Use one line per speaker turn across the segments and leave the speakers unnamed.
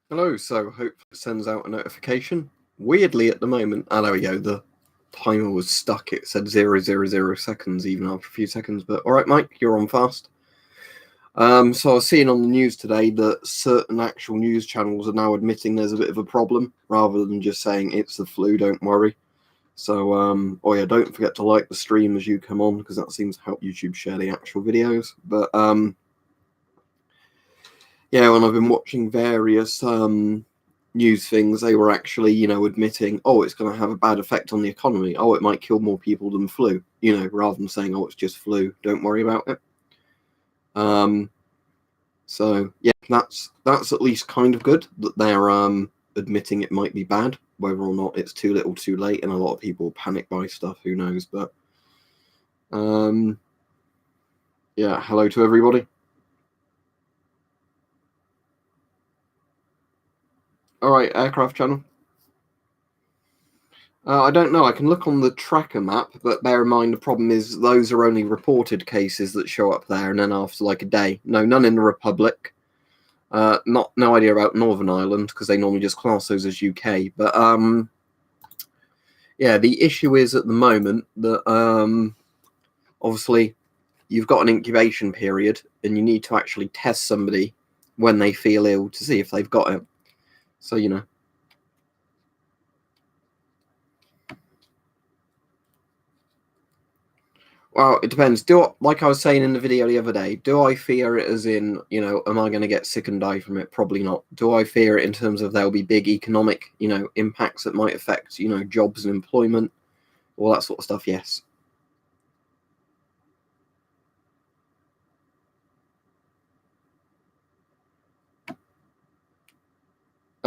Hello, so hopefully it sends out a notification. Weirdly, at the moment, there we go, the timer was stuck. It said 000 seconds even after a few seconds, but alright, Mike, you're on fast. So I was seeing on the news today that certain actual news channels are now admitting there's a bit of a problem, rather than just saying it's the flu, don't worry. So, oh yeah, don't forget to like the stream as you come on, because that seems to help YouTube share the actual videos. But, yeah, when I've been watching various news things, they were actually, admitting, oh, it's going to have a bad effect on the economy. Oh, it might kill more people than flu, rather than saying, oh, it's just flu, don't worry about it. So yeah, that's at least kind of good that they're admitting it might be bad. Whether or not it's too little, too late, and a lot of people panic buy stuff, who knows? But yeah, hello to everybody. All right, aircraft channel. I don't know. I can look on the tracker map, but bear in mind the problem is those are only reported cases that show up there, and then after like a day, none in the Republic. No idea about Northern Ireland because they normally just class those as UK. But yeah, the issue is at the moment that obviously you've got an incubation period, and you need to actually test somebody when they feel ill to see if they've got it. So Well, it depends. Like I was saying in the video the other day, do I fear it as in, am I going to get sick and die from it? Probably not. Do I fear it in terms of there'll be big economic, impacts that might affect, jobs and employment, all that sort of stuff? Yes.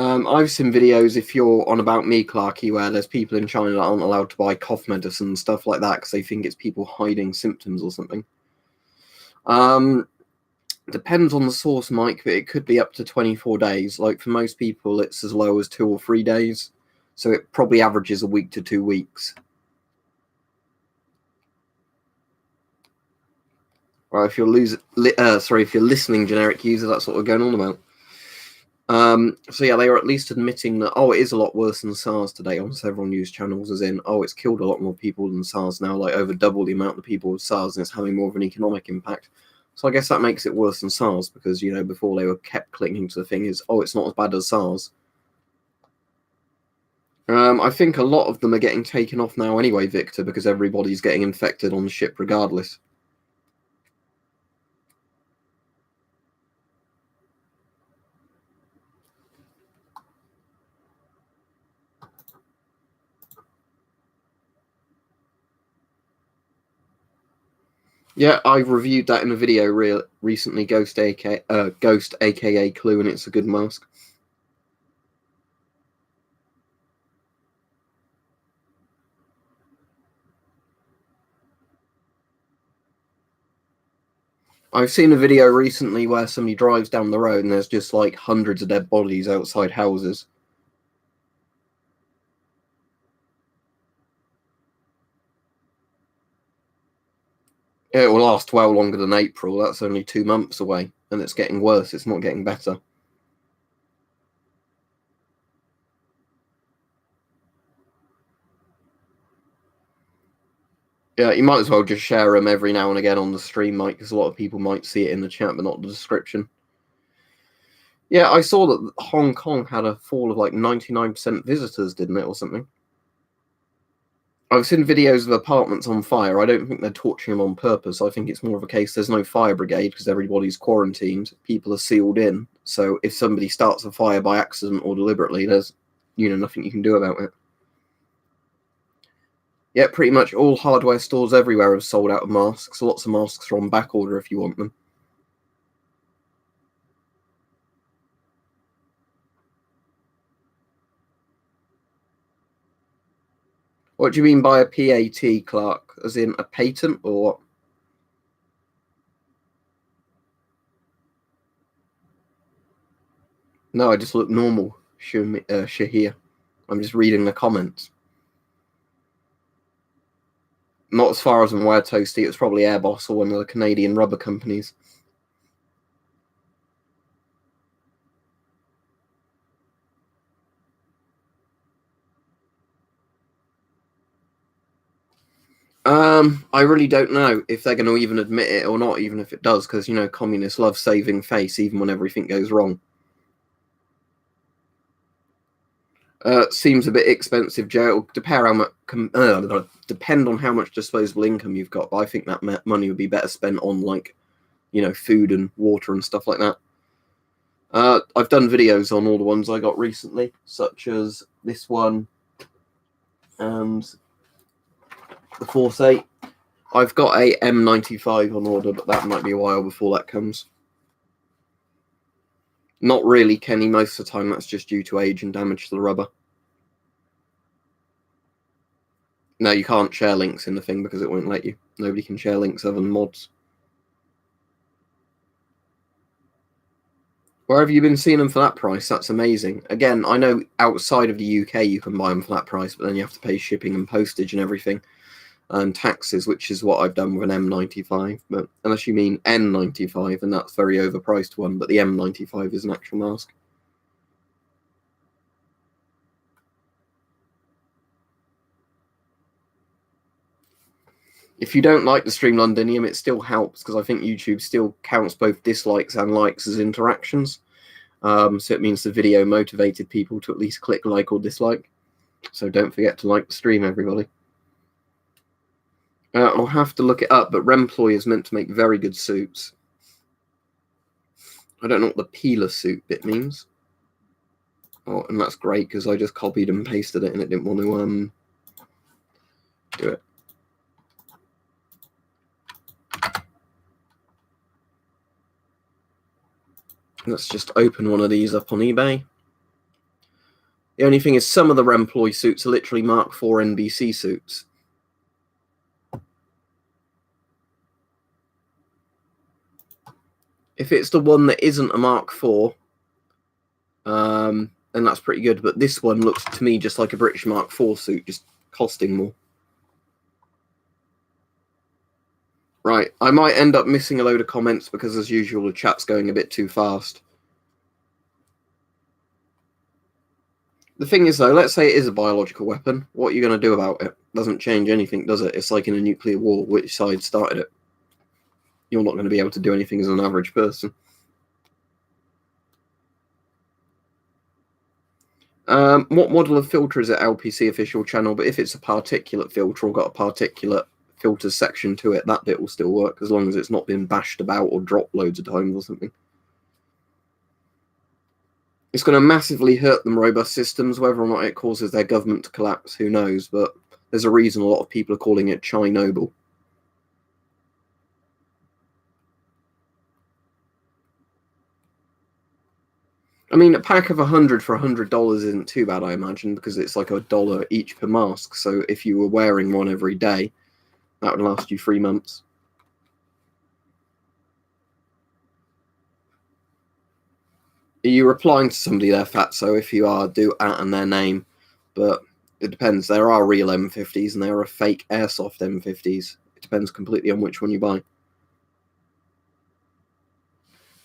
I've seen videos, if you're on About Me, Clarky, where there's people in China that aren't allowed to buy cough medicine and stuff like that because they think it's people hiding symptoms or something. Depends on the source, Mike, but it could be up to 24 days. Like for most people, it's as low as 2 or 3 days. So it probably averages a week to 2 weeks. Or if you're if you're listening, generic user, that's what we're going on about. So yeah, they are at least admitting that, it is a lot worse than SARS today on several news channels, as in, it's killed a lot more people than SARS now, like over double the amount of people with SARS, and it's having more of an economic impact. So I guess that makes it worse than SARS, because, before they were kept clinging to the thing is, it's not as bad as SARS. I think a lot of them are getting taken off now anyway, Victor, because everybody's getting infected on the ship regardless. Yeah, I've reviewed that in a video recently, Ghost aka Clue, and it's a good mask. I've seen a video recently where somebody drives down the road and there's just like hundreds of dead bodies outside houses. It will last well longer than April. That's only 2 months away, and it's getting worse. It's not getting better. Yeah, you might as well just share them every now and again on the stream, Mike, because a lot of people might see it in the chat, but not the description. Yeah, I saw that Hong Kong had a fall of like 99% visitors, didn't it, or something? I've seen videos of apartments on fire. I don't think they're torching them on purpose. I think it's more of a case there's no fire brigade because everybody's quarantined. People are sealed in. So if somebody starts a fire by accident or deliberately, there's, nothing you can do about it. Yeah, pretty much all hardware stores everywhere have sold out of masks. Lots of masks are on back order if you want them. What do you mean by a PAT, Clark? As in a patent or what? No, I just look normal, Shahir. I'm just reading the comments. Not as far as I'm aware, Toasty. It was probably Airbus or one of the Canadian rubber companies. I really don't know if they're going to even admit it or not, even if it does, because, communists love saving face even when everything goes wrong. Seems a bit expensive, Joe. It'll depend on how much disposable income you've got, but I think that money would be better spent on, like, food and water and stuff like that. I've done videos on all the ones I got recently, such as this one and the Force 8. I've got a M95 on order, but that might be a while before that comes. Not really, Kenny. Most of the time that's just due to age and damage to the rubber. No, you can't share links in the thing because it won't let you. Nobody can share links other than mods. Where have you been seeing them for that price? That's amazing. Again, I know outside of the UK you can buy them for that price, but then you have to pay shipping and postage and everything. And taxes, which is what I've done with an M95. But unless you mean N95, and that's a very overpriced one, but the M95 is an actual mask. If you don't like the stream Londinium, it still helps, because I think YouTube still counts both dislikes and likes as interactions. So it means the video motivated people to at least click like or dislike. So don't forget to like the stream, everybody. I'll have to look it up, but Remploy is meant to make very good suits. I don't know what the peeler suit bit means. Oh, and that's great, because I just copied and pasted it, and it didn't want to do it. Let's just open one of these up on eBay. The only thing is some of the Remploy suits are literally Mark IV NBC suits. If it's the one that isn't a Mark IV, then that's pretty good. But this one looks to me just like a British Mark IV suit, just costing more. Right, I might end up missing a load of comments because, as usual, the chat's going a bit too fast. The thing is, though, let's say it is a biological weapon. What are you going to do about it? Doesn't change anything, does it? It's like in a nuclear war, which side started it? You're not going to be able to do anything as an average person. What model of filter is it? LPC official channel, but if it's a particulate filter or got a particulate filter section to it, that bit will still work as long as it's not been bashed about or dropped loads of times or something. It's going to massively hurt them robust systems. Whether or not it causes their government to collapse, who knows, but there's a reason a lot of people are calling it Chernobyl. I mean, a pack of 100 for $100 isn't too bad, I imagine, because it's like $1 each per mask. So if you were wearing one every day, that would last you 3 months. Are you replying to somebody there, Fatso? If you are, do at and their name. But it depends. There are real M50s and there are fake airsoft M50s. It depends completely on which one you buy.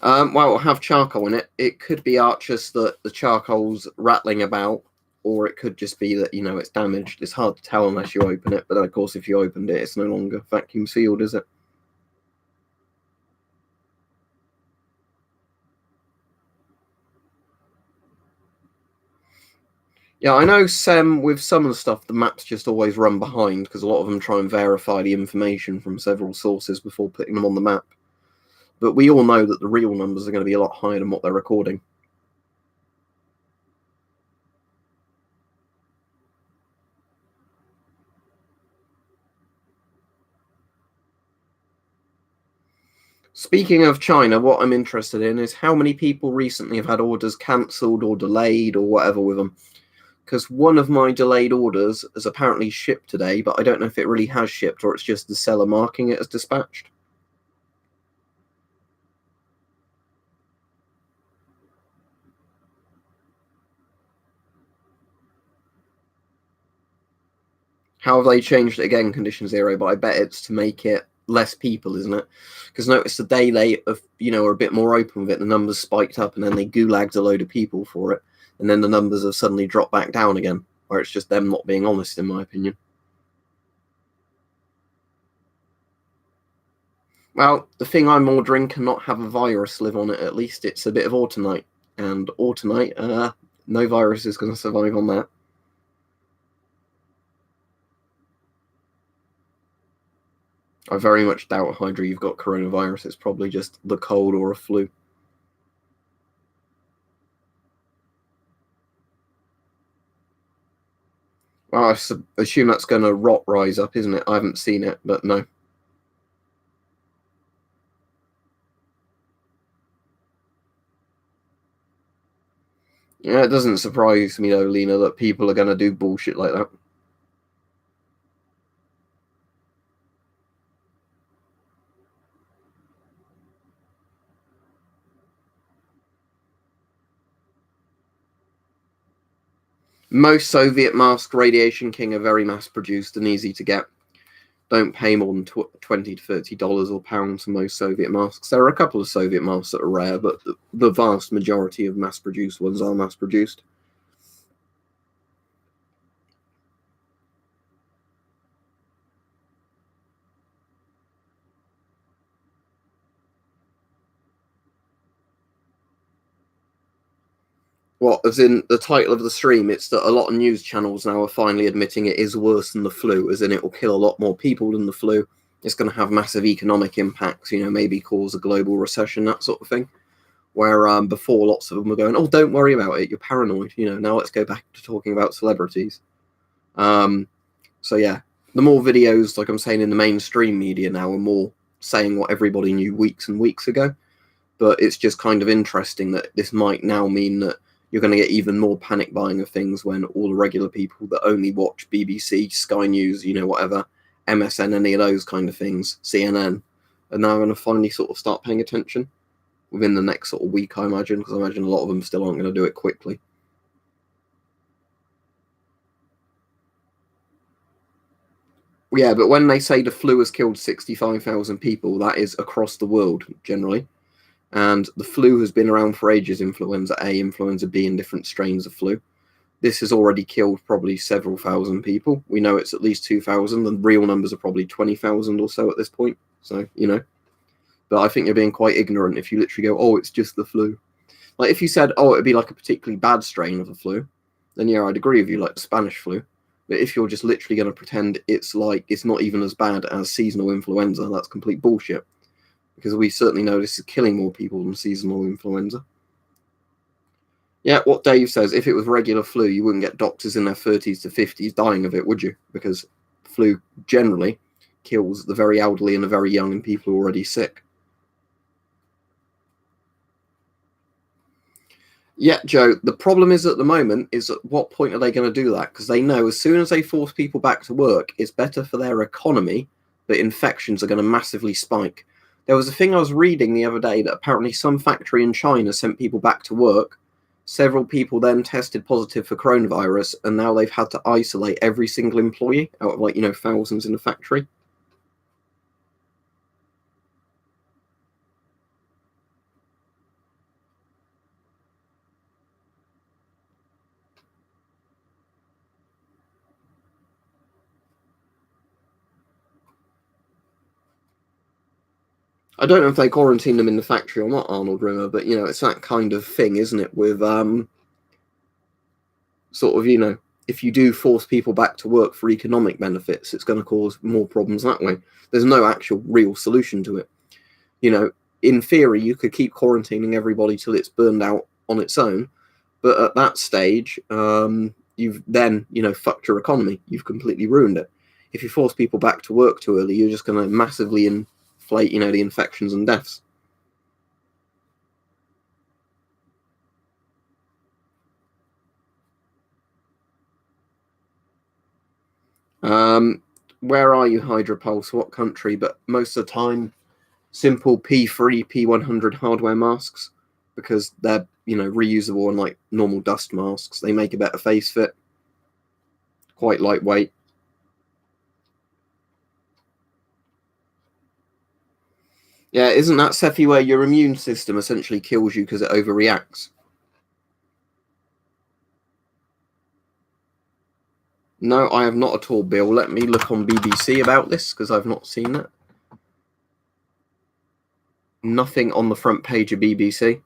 Well, it'll have charcoal in it. It could be Archers that the charcoal's rattling about, or it could just be that, it's damaged. It's hard to tell unless you open it, but of course, if you opened it, it's no longer vacuum sealed, is it? Yeah, I know with some of the stuff, the maps just always run behind, because a lot of them try and verify the information from several sources before putting them on the map. But we all know that the real numbers are going to be a lot higher than what they're recording. Speaking of China, what I'm interested in is how many people recently have had orders cancelled or delayed or whatever with them. Because one of my delayed orders has apparently shipped today, but I don't know if it really has shipped or it's just the seller marking it as dispatched. How have they changed it again, Condition Zero? But I bet it's to make it less people, isn't it? Because notice the day they are a bit more open with it, the numbers spiked up and then they gulagged a load of people for it. And then the numbers have suddenly dropped back down again, where it's just them not being honest, in my opinion. Well, the thing I'm ordering cannot have a virus live on it. At least it's a bit of autunite, and autunite, no virus is going to survive on that. I very much doubt, Hydra, you've got coronavirus. It's probably just the cold or a flu. Well, I assume that's going to rot rise up, isn't it? I haven't seen it, but no. Yeah, it doesn't surprise me, though, Lena, that people are going to do bullshit like that. Most Soviet masks, Radiation King, are very mass-produced and easy to get. Don't pay more than $20 to $30 or pounds for most Soviet masks. There are a couple of Soviet masks that are rare, but the vast majority of mass-produced ones are mass-produced. What, as in the title of the stream, it's that a lot of news channels now are finally admitting it is worse than the flu, as in it will kill a lot more people than the flu. It's going to have massive economic impacts, maybe cause a global recession, that sort of thing. Where before lots of them were going, oh, don't worry about it, you're paranoid. Now let's go back to talking about celebrities. So yeah, the more videos, like I'm saying, in the mainstream media now are more saying what everybody knew weeks and weeks ago. But it's just kind of interesting that this might now mean that you're going to get even more panic buying of things when all the regular people that only watch BBC, Sky News, whatever, MSN, any of those kind of things, CNN, are now going to finally sort of start paying attention within the next sort of week, I imagine, because I imagine a lot of them still aren't going to do it quickly. Yeah, but when they say the flu has killed 65,000 people, that is across the world generally. And the flu has been around for ages, influenza A, influenza B, and different strains of flu. This has already killed probably several thousand people. We know it's at least 2,000. The real numbers are probably 20,000 or so at this point. So, But I think you're being quite ignorant if you literally go, oh, it's just the flu. Like, if you said, oh, it'd be like a particularly bad strain of the flu, then yeah, I'd agree with you, like the Spanish flu. But if you're just literally going to pretend it's not even as bad as seasonal influenza, that's complete bullshit. Because we certainly know this is killing more people than seasonal influenza. Yeah, what Dave says, if it was regular flu, you wouldn't get doctors in their 30s to 50s dying of it, would you? Because flu generally kills the very elderly and the very young and people who are already sick. Yeah, Joe, the problem is at the moment is at what point are they going to do that? Because they know as soon as they force people back to work, it's better for their economy, but infections are going to massively spike. There was a thing I was reading the other day that apparently some factory in China sent people back to work. Several people then tested positive for coronavirus, and now they've had to isolate every single employee out of thousands in the factory. I don't know if they quarantine them in the factory or not, Arnold Rimmer, but it's that kind of thing, isn't it? With sort of, if you do force people back to work for economic benefits, it's going to cause more problems that way. There's no actual real solution to it. In theory, you could keep quarantining everybody till it's burned out on its own, but at that stage, you've then, fucked your economy. You've completely ruined it. If you force people back to work too early, you're just going to massively inflate, the infections and deaths. Where are you, Hydropulse? What country? But most of the time, simple P3, P100 hardware masks, because they're, reusable and like normal dust masks. They make a better face fit, quite lightweight. Yeah, isn't that Cephii where your immune system essentially kills you because it overreacts? No, I have not at all, Bill. Let me look on BBC about this because I've not seen it. Nothing on the front page of BBC.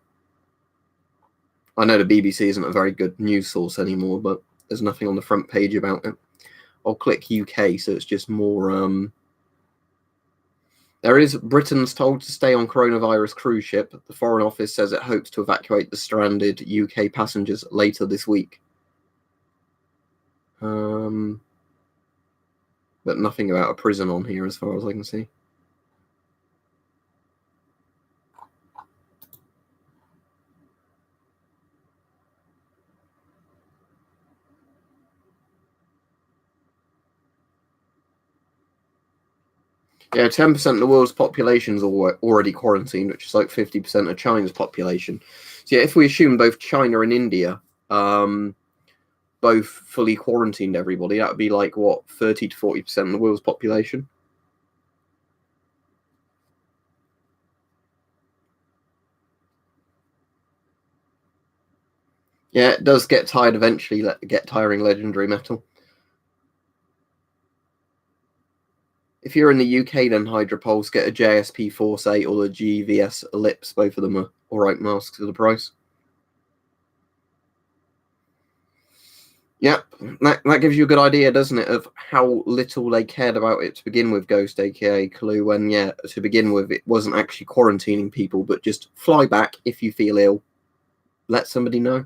I know the BBC isn't a very good news source anymore, but there's nothing on the front page about it. I'll click UK, so it's just more. There is Britain's told to stay on coronavirus cruise ship. The Foreign Office says it hopes to evacuate the stranded UK passengers later this week. But nothing about a prison on here as far as I can see. Yeah, 10% of the world's population is already quarantined, which is like 50% of China's population. So yeah, if we assume both China and India both fully quarantined everybody, that would be like, what, 30 to 40% of the world's population? Yeah, it does get tired eventually, get tiring legendary metal. If you're in the UK, then Hydropulse, get a JSP Force 8 or the GVS Ellipse. Both of them are alright masks for the price. Yeah, that gives you a good idea, doesn't it, of how little they cared about it to begin with, Ghost, aka Clue, when, yeah, to begin with, it wasn't actually quarantining people, but just fly back if you feel ill. Let somebody know.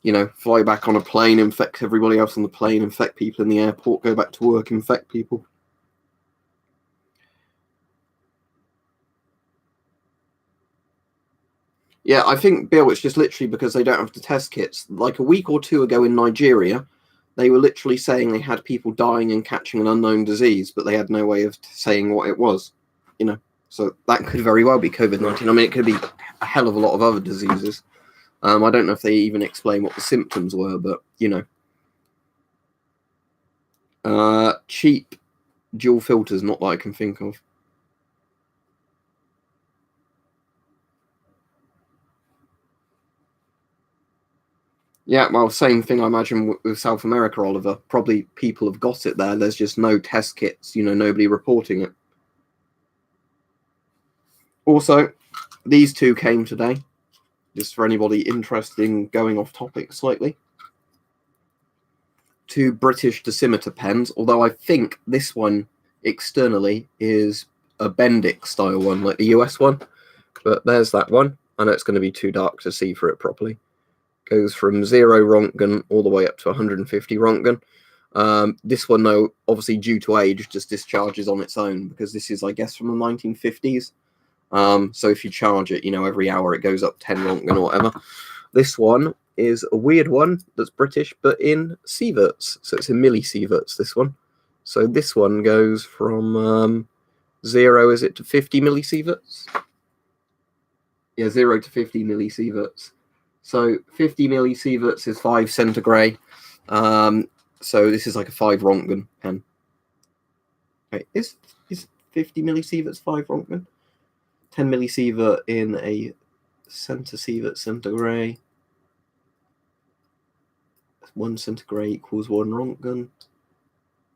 You know, fly back on a plane, infect everybody else on the plane, infect people in the airport, go back to work, infect people. Yeah, I think, Bill, it's just literally because they don't have the test kits. Like a week or two ago in Nigeria, they were literally saying they had people dying and catching an unknown disease, but they had no way of saying what it was. You know, so that could very well be COVID-19. I mean, it could be a hell of a lot of other diseases. I don't know if they even explain what the symptoms were, but, you know. Cheap dual filters, not that I can think of. Yeah, well, same thing I imagine with South America, Oliver. Probably people have got it there. There's just no test kits, you know, nobody reporting it. Also, these two came today, just for anybody interested in going off topic slightly. Two British Dosimetry pens, although I think this one externally is a Bendix style one, like the US one. But there's that one. I know it's going to be too dark to see for it properly. Goes from 0 Rontgen all the way up to 150 Rontgen. This one, though, obviously due to age, just discharges on its own, because this is, I guess, from the 1950s. So if you charge it, you know, every hour it goes up 10 Rontgen or whatever. This one is a weird one that's British, but in sieverts. So it's in millisieverts, this one. So this one goes from 0, is it, to 50 millisieverts? Yeah, 0 to 50 millisieverts. So 50 millisieverts is 5 centigrade. So this is like a 5 Rontgen pen. Wait, is 50 millisieverts 5 Rontgen? 10 millisievert in a centisievert centigrade. 1 centigrade equals 1 Rontgen.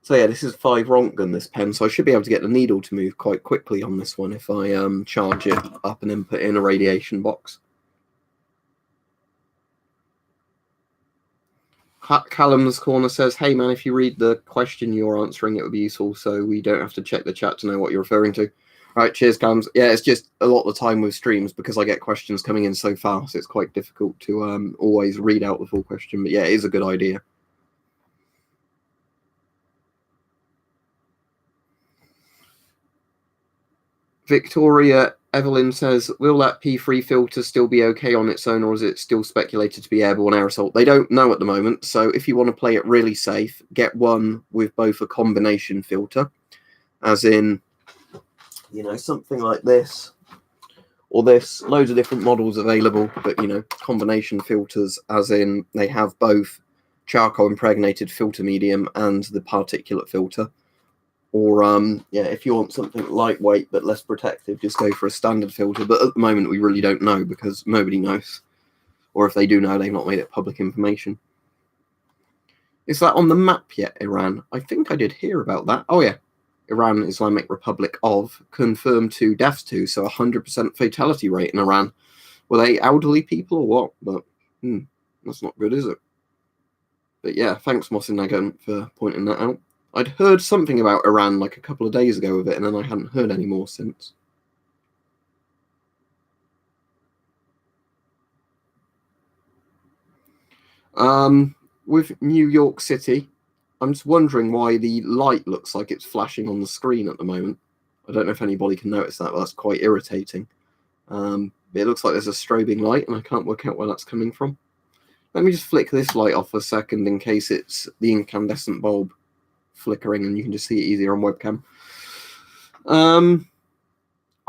So yeah, this is 5 Rontgen, this pen. So I should be able to get the needle to move quite quickly on this one if I charge it up and then put in a radiation box. Callum's Corner says, hey man, if you read the question you're answering, it would be useful so we don't have to check the chat to know what you're referring to. All right, cheers, Callums. Yeah, it's just a lot of the time with streams, because I get questions coming in so fast, it's quite difficult to always read out the full question. But yeah, it is a good idea. Victoria Evelyn says, will that P3 filter still be okay on its own, or is it still speculated to be airborne aerosol? They don't know at the moment, so if you want to play it really safe, get one with both a combination filter, as in, you know, something like this, or this. Loads of different models available, but, you know, combination filters, as in they have both charcoal impregnated filter medium and the particulate filter. Or, yeah, if you want something lightweight but less protective, just go for a standard filter. But at the moment, we really don't know, because nobody knows. Or if they do know, they've not made it public information. Is that on the map yet, Iran? I think I did hear about that. Oh, yeah. Iran Islamic Republic of, confirmed 2 deaths to, so 100% fatality rate in Iran. Were they elderly people or what? But that's not good, is it? But yeah, thanks Mossinagan for pointing that out. I'd heard something about Iran like a couple of days ago of it, and then I hadn't heard any more since. With New York City, I'm just wondering why the light looks like it's flashing on the screen at the moment. I don't know if anybody can notice that, but that's quite irritating. It looks like there's a strobing light, and I can't work out where that's coming from. Let me just flick this light off a second in case it's the incandescent bulb flickering, and you can just see it easier on webcam.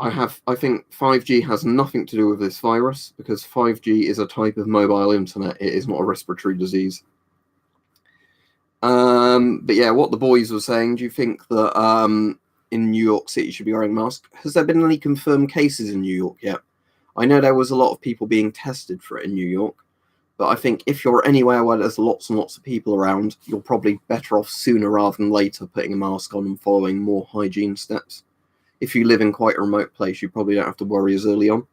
I think 5G has nothing to do with this virus, because 5G is a type of mobile internet. It is not a respiratory disease. But yeah, what the boys were saying, do you think that in New York City you should be wearing masks? Has there been any confirmed cases in New York yet? I know there was a lot of people being tested for it in New York, but I think if you're anywhere where there's lots and lots of people around, you're probably better off sooner rather than later putting a mask on and following more hygiene steps. If you live in quite a remote place, you probably don't have to worry as early on.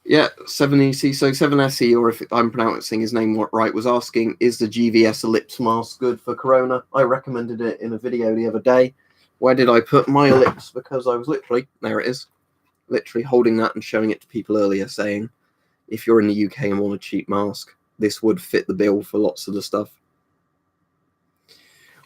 Yeah, 7EC, so 7SE, or if I'm pronouncing his name right, was asking, is the GVS Ellipse mask good for Corona? I recommended it in a video the other day. Where did I put my Ellipse? Because I was literally, there it is, literally holding that and showing it to people earlier, saying, if you're in the UK and want a cheap mask, this would fit the bill for lots of the stuff.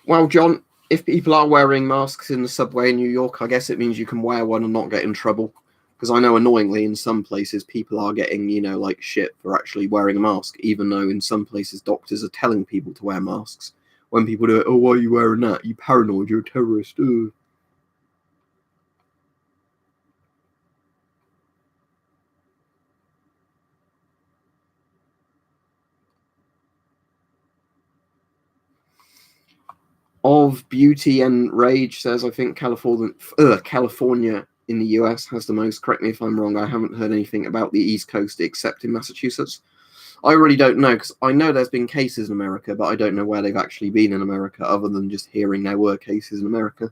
Well, John, if people are wearing masks in the subway in New York, I guess it means you can wear one and not get in trouble. Because I know, annoyingly, in some places, people are getting, like shit for actually wearing a mask, even though in some places doctors are telling people to wear masks. When people do it, oh, why are you wearing that? You paranoid, you're a terrorist. Ugh. Of Beauty and Rage says, I think California in the US has the most. Correct me if I'm wrong. I haven't heard anything about the East Coast except in Massachusetts. I really don't know, because I know there's been cases in America, but I don't know where they've actually been in America, other than just hearing there were cases in America.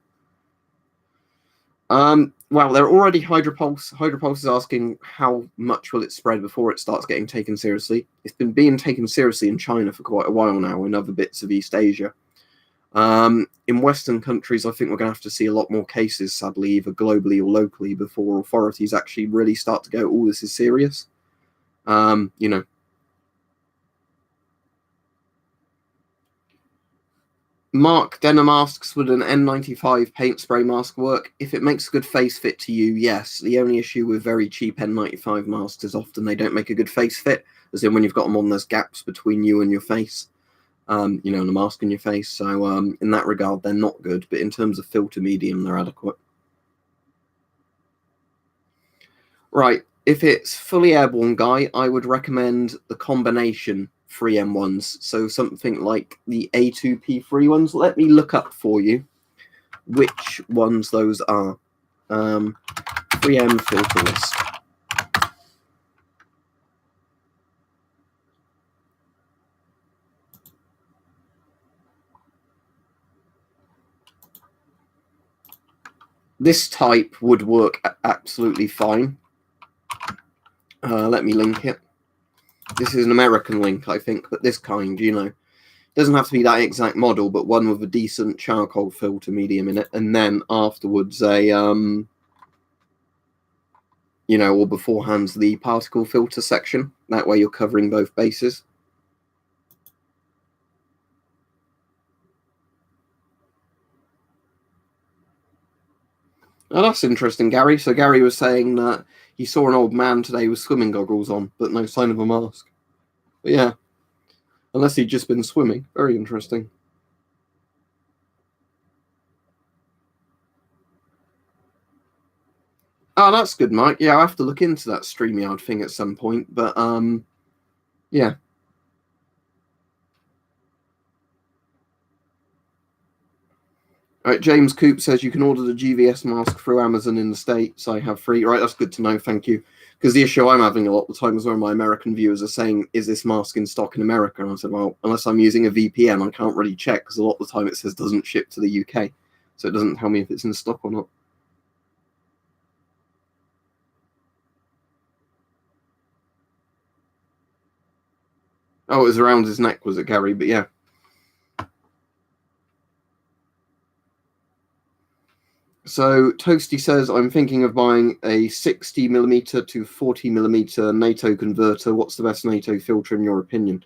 Well, they're already Hydropulse. Hydropulse is asking how much will it spread before it starts getting taken seriously. It's been being taken seriously in China for quite a while now, in other bits of East Asia. In Western countries, I think we're going to have to see a lot more cases, sadly, either globally or locally, before authorities actually really start to go, oh, this is serious. Mark, denim masks, would an N95 paint spray mask work? If it makes a good face fit to you, yes. The only issue with very cheap N95 masks is often they don't make a good face fit, as in when you've got them on, there's gaps between you and your face, and the mask in your face. So in that regard, they're not good, but in terms of filter medium, they're adequate. Right, if it's fully airborne, Guy, I would recommend the combination 3M1s. So something like the A2P3 ones. Let me look up for you which ones those are. 3M filter list. This type would work absolutely fine. Let me link it. This is an American link, I think, but this kind, doesn't have to be that exact model, but one with a decent charcoal filter medium in it, and then afterwards a or beforehand the particle filter section. That way you're covering both bases. Oh, that's interesting, Gary. So Gary was saying that he saw an old man today with swimming goggles on, but no sign of a mask. But yeah, unless he'd just been swimming. Very interesting. Oh, that's good, Mike. Yeah, I'll have to look into that StreamYard thing at some point. But yeah. Right, James Coop says you can order the GVS mask through Amazon in the States. I have free. Right, that's good to know. Thank you. Because the issue I'm having a lot of the time is where my American viewers are saying, is this mask in stock in America? And I said, well, unless I'm using a VPN, I can't really check because a lot of the time it says doesn't ship to the UK. So it doesn't tell me if it's in stock or not. Oh, it was around his neck, was it, Gary? But yeah. So Toasty says, I'm thinking of buying a 60mm to 40mm NATO converter. What's the best NATO filter in your opinion?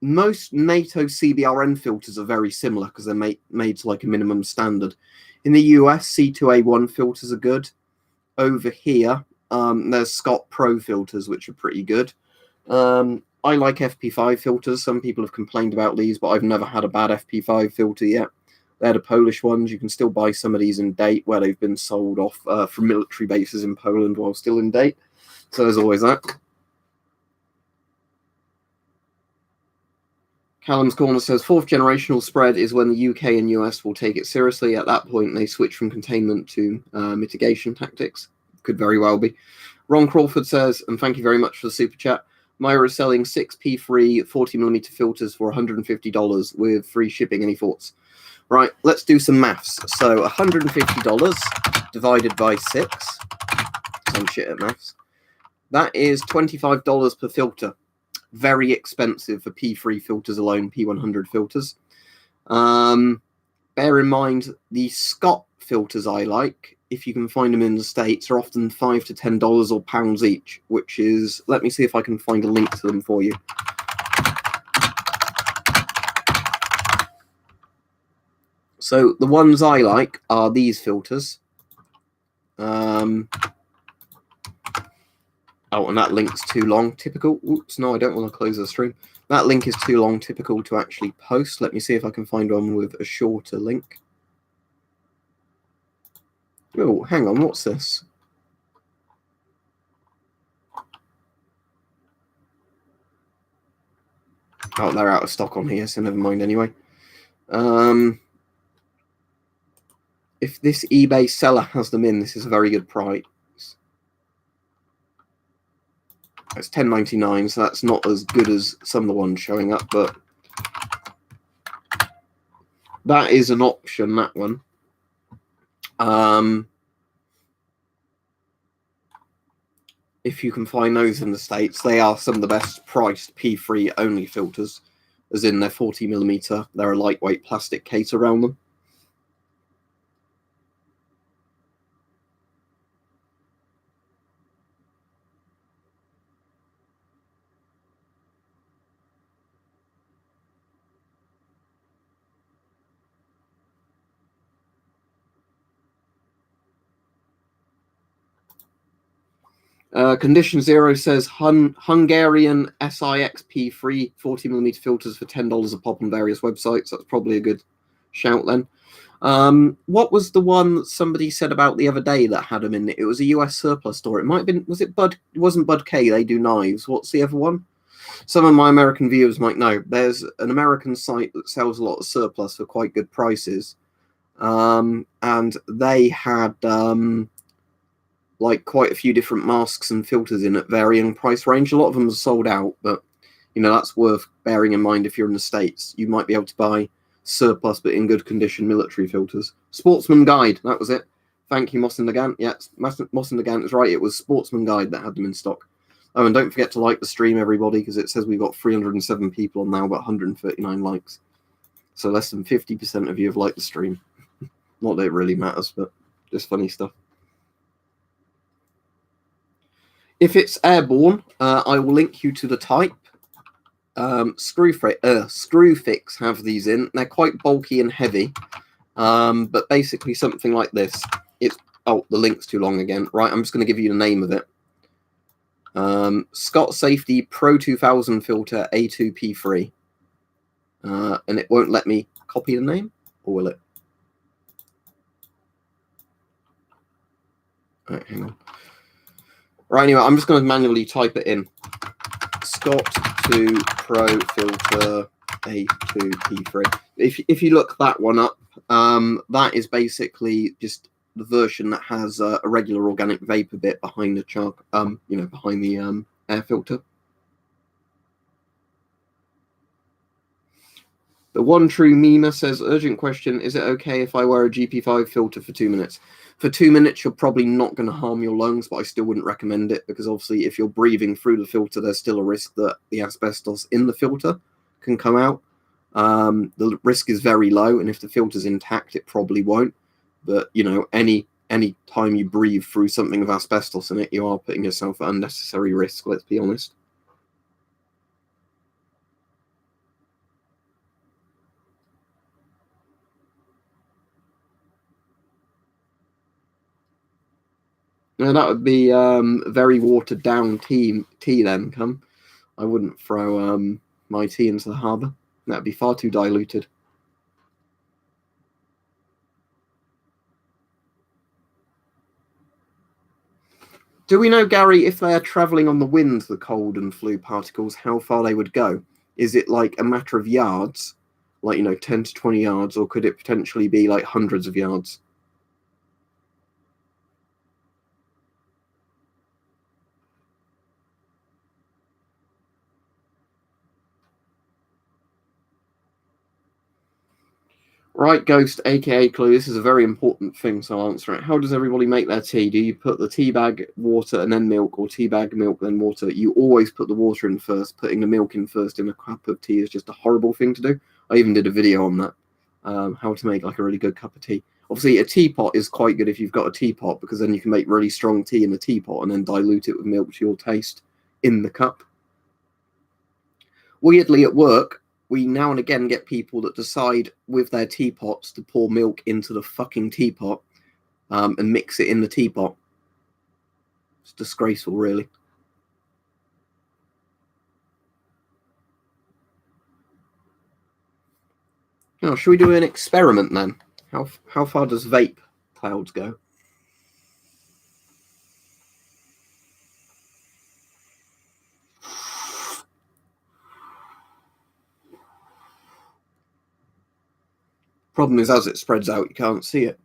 Most NATO CBRN filters are very similar because they're made to like a minimum standard. In the US, C2A1 filters are good. Over here, there's Scott Pro filters, which are pretty good. I like FP5 filters. Some people have complained about these, but I've never had a bad FP5 filter yet. They're the Polish ones. You can still buy some of these in date where they've been sold off from military bases in Poland while still in date. So there's always that. Callum's Corner says, fourth generational spread is when the UK and US will take it seriously. At that point, they switch from containment to mitigation tactics. Could very well be. Ron Crawford says, and thank you very much for the super chat, Myra is selling 6 P3 40mm filters for $150 with free shipping. Any thoughts? Right, let's do some maths. So $150 divided by 6, I'm shit at maths, that is $25 per filter. Very expensive for P3 filters alone, P100 filters. Bear in mind, the Scott filters I like, if you can find them in the States, are often $5 to $10 or pounds each, which is, let me see if I can find a link to them for you. So the ones I like are these filters. Oh, and that link's too long. Typical. Oops, no, I don't want to close the stream. That link is too long. Typical to actually post. Let me see if I can find one with a shorter link. Oh, hang on. What's this? Oh, they're out of stock on here, so never mind anyway. If this eBay seller has them in, this is a very good price. It's $10.99, so that's not as good as some of the ones showing up, but that is an option, that one. If you can find those in the States, they are some of the best priced P3 only filters, as in they're 40mm. They're a lightweight plastic case around them. Condition Zero says Hungarian SIXP3 40mm filters for $10 a pop on various websites. That's probably a good shout then. What was the one that somebody said about the other day that had them in it? It was a US surplus store. It might have been, was it Bud? It wasn't Bud K. They do knives. What's the other one? Some of my American viewers might know. There's an American site that sells a lot of surplus for quite good prices. And they had like quite a few different masks and filters in at varying price range. A lot of them are sold out, but you know, that's worth bearing in mind if you're in the States. You might be able to buy surplus but in good condition military filters. Sportsman Guide, that was it. Thank you, Moss and Nagant. Yeah, Moss and Nagant is right. It was Sportsman Guide that had them in stock. Oh, and don't forget to like the stream, everybody, because it says we've got 307 people on now, but 139 likes. So less than 50% of you have liked the stream. Not that it really matters, but just funny stuff. If it's airborne, I will link you to the type. Screwfix have these in. They're quite bulky and heavy, but basically something like this. It's the link's too long again. Right, I'm just going to give you the name of it. Scott Safety Pro 2000 filter A2P3, and it won't let me copy the name, or will it? All right, hang on. Right, anyway, I'm just going to manually type it in. Scott 2 Pro filter A2P3. If you look that one up, that is basically just the version that has a regular organic vapor bit behind the behind the air filter. The One True Mima says, urgent question, is it okay if I wear a GP5 filter for 2 minutes? For 2 minutes, you're probably not going to harm your lungs, but I still wouldn't recommend it, because obviously if you're breathing through the filter, there's still a risk that the asbestos in the filter can come out. The risk is very low, and if the filter's intact, it probably won't. But, any time you breathe through something with asbestos in it, you are putting yourself at unnecessary risk, let's be honest. No, that would be very watered down tea then, come. I wouldn't throw my tea into the harbour. That'd be far too diluted. Do we know, Gary, if they are travelling on the wind, the cold and flu particles, how far they would go? Is it like a matter of yards, like, 10 to 20 yards, or could it potentially be like hundreds of yards? Right, Ghost, aka Clue, this is a very important thing, so I'll answer it. How does everybody make their tea? Do you put the tea bag, water, and then milk, or tea bag, milk, then water? You always put the water in first. Putting the milk in first in a cup of tea is just a horrible thing to do. I even did a video on that, how to make like a really good cup of tea. Obviously, a teapot is quite good if you've got a teapot, because then you can make really strong tea in the teapot and then dilute it with milk to your taste in the cup. Weirdly, at work, we now and again get people that decide with their teapots to pour milk into the fucking teapot and mix it in the teapot. It's disgraceful, really. Now, should we do an experiment then? How far does vape clouds go? Problem is, as it spreads out, you can't see it.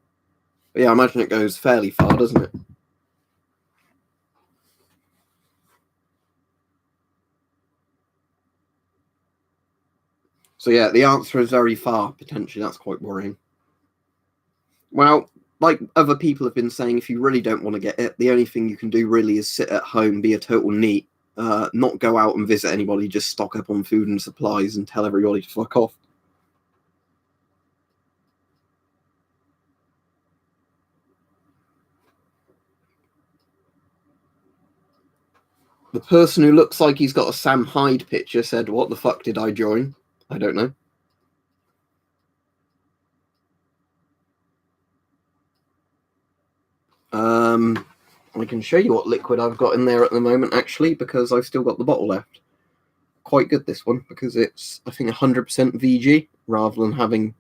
But yeah, I imagine it goes fairly far, doesn't it? So yeah, the answer is very far, potentially. That's quite worrying. Well, like other people have been saying, if you really don't want to get it, the only thing you can do really is sit at home, be a total neat, not go out and visit anybody, just stock up on food and supplies and tell everybody to fuck off. The person who looks like he's got a Sam Hyde picture said, "What the fuck did I join?" I don't know. I can show you what liquid I've got in there at the moment, actually, because I've still got the bottle left. Quite good, this one, because it's, I think, 100% VG rather than having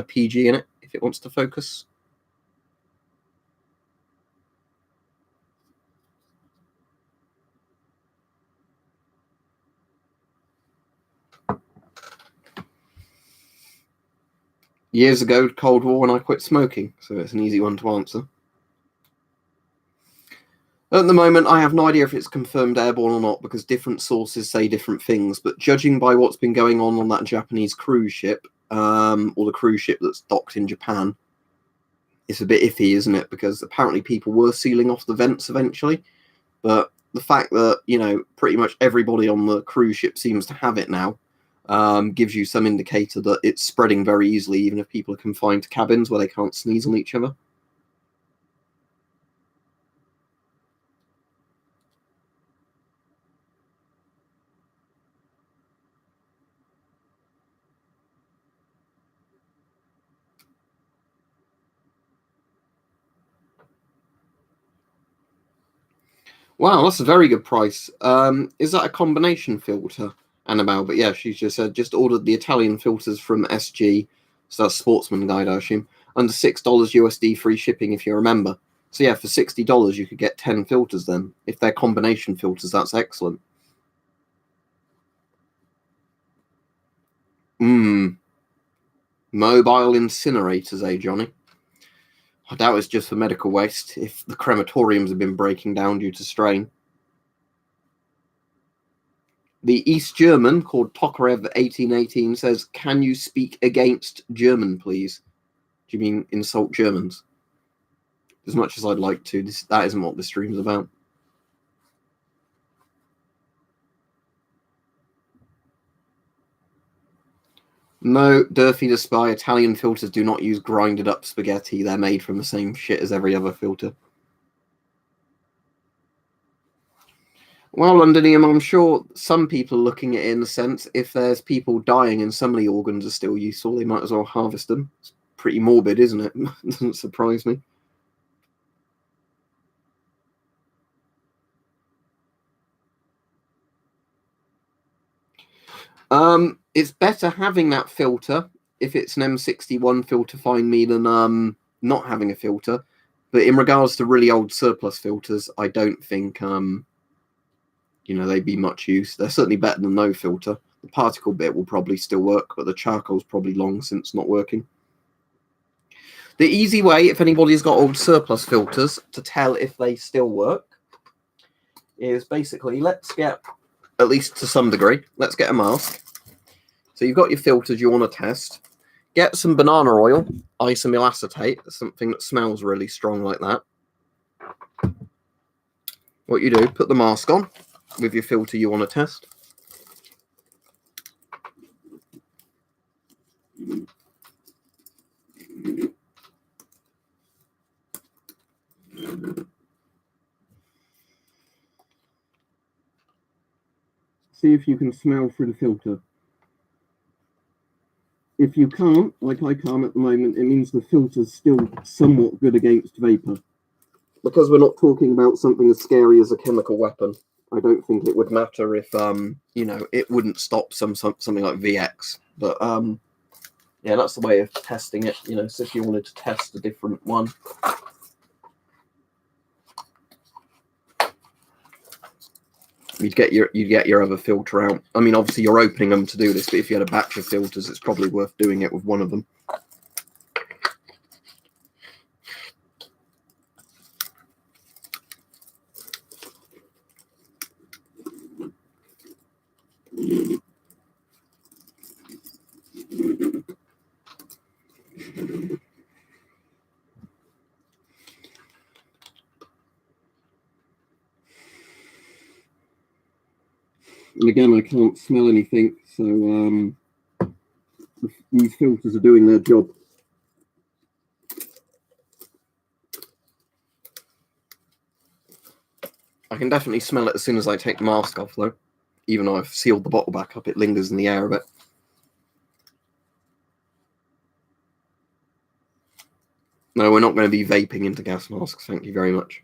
PG in it, if it wants to focus. Years ago, Cold War, when I quit smoking, so it's an easy one to answer. At the moment, I have no idea if it's confirmed airborne or not, because different sources say different things, but judging by what's been going on that Japanese cruise ship, or the cruise ship that's docked in Japan, it's a bit iffy, isn't it? Because apparently people were sealing off the vents eventually, but the fact that, pretty much everybody on the cruise ship seems to have it now, gives you some indicator that it's spreading very easily, even if people are confined to cabins where they can't sneeze on each other. Wow, that's a very good price. Is that a combination filter, Annabelle? But yeah, she's just said just ordered the Italian filters from SG, so that's Sportsman Guide, I assume. Under $6 USD free shipping, if you remember. So yeah, for $60 you could get 10 filters then. If they're combination filters, that's excellent. Mobile incinerators, eh, Johnny? I doubt it's just for medical waste, if the crematoriums have been breaking down due to strain. The East German, called Tokarev 1818, says, "Can you speak against German, please?" Do you mean insult Germans? As much as I'd like to, that isn't what this stream's about. No, Durfee the Spy, Italian filters do not use grinded up spaghetti. They're made from the same shit as every other filter. Well, Londonium, I'm sure some people are looking at it in the sense, if there's people dying and some of the organs are still useful, they might as well harvest them. It's pretty morbid, isn't it? Doesn't surprise me. It's better having that filter if it's an M61 filter, find me, than not having a filter. But in regards to really old surplus filters, I don't think they'd be much use. They're certainly better than no filter. The particle bit will probably still work, but the charcoal's probably long since not working. The easy way, if anybody's got old surplus filters, to tell if they still work is basically, let's get, at least to some degree, let's get a mask. So you've got your filters you want to test. Get some banana oil, isomyl acetate, something that smells really strong like that. What you do, put the mask on with your filter you want to test. See if you can smell through the filter. If you can't, like I can't at the moment, it means the filter's still somewhat good against vapor. Because we're not talking about something as scary as a chemical weapon, I don't think it would matter if, it wouldn't stop something like VX. But, yeah, that's the way of testing it, so if you wanted to test a different one. You'd get your other filter out. I mean, obviously you're opening them to do this, but if you had a batch of filters, it's probably worth doing it with one of them. And again, I can't smell anything, so these filters are doing their job. I can definitely smell it as soon as I take the mask off, though. Even though I've sealed the bottle back up, it lingers in the air a bit. No, we're not going to be vaping into gas masks, thank you very much.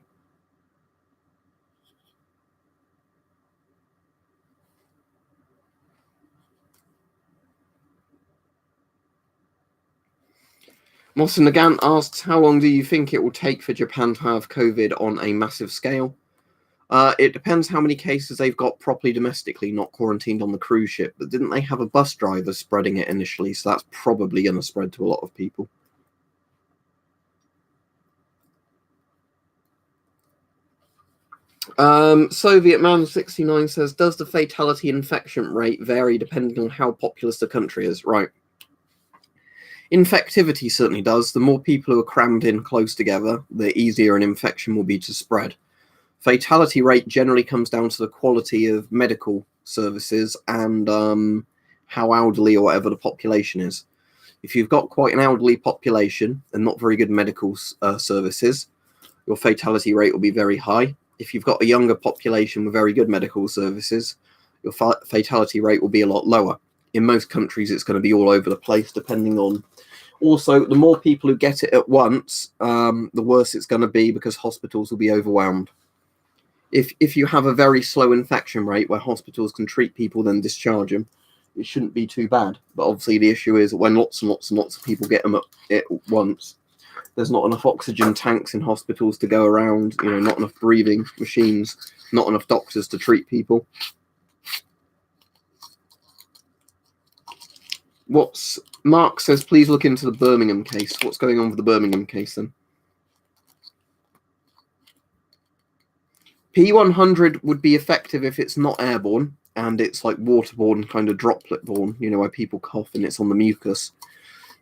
Mossa Nagant asks, how long do you think it will take for Japan to have COVID on a massive scale? It depends how many cases they've got properly domestically, not quarantined on the cruise ship. But didn't they have a bus driver spreading it initially? So that's probably going to spread to a lot of people. Soviet Man 69 says, does the fatality infection rate vary depending on how populous the country is? Right. Infectivity certainly does. The more people who are crammed in close together, the easier an infection will be to spread. Fatality rate generally comes down to the quality of medical services and how elderly or whatever the population is. If you've got quite an elderly population and not very good medical services, your fatality rate will be very high. If you've got a younger population with very good medical services, your fatality rate will be a lot lower. In most countries, it's going to be all over the place, depending on... Also, the more people who get it at once, the worse it's going to be because hospitals will be overwhelmed. If you have a very slow infection rate where hospitals can treat people then discharge them, it shouldn't be too bad. But obviously the issue is when lots and lots and lots of people get them at once, there's not enough oxygen tanks in hospitals to go around, not enough breathing machines, not enough doctors to treat people. What's Mark says, please look into the Birmingham case. What's going on with the Birmingham case then? P100 would be effective if it's not airborne and it's like waterborne, kind of droplet-borne, you know, where people cough and it's on the mucus.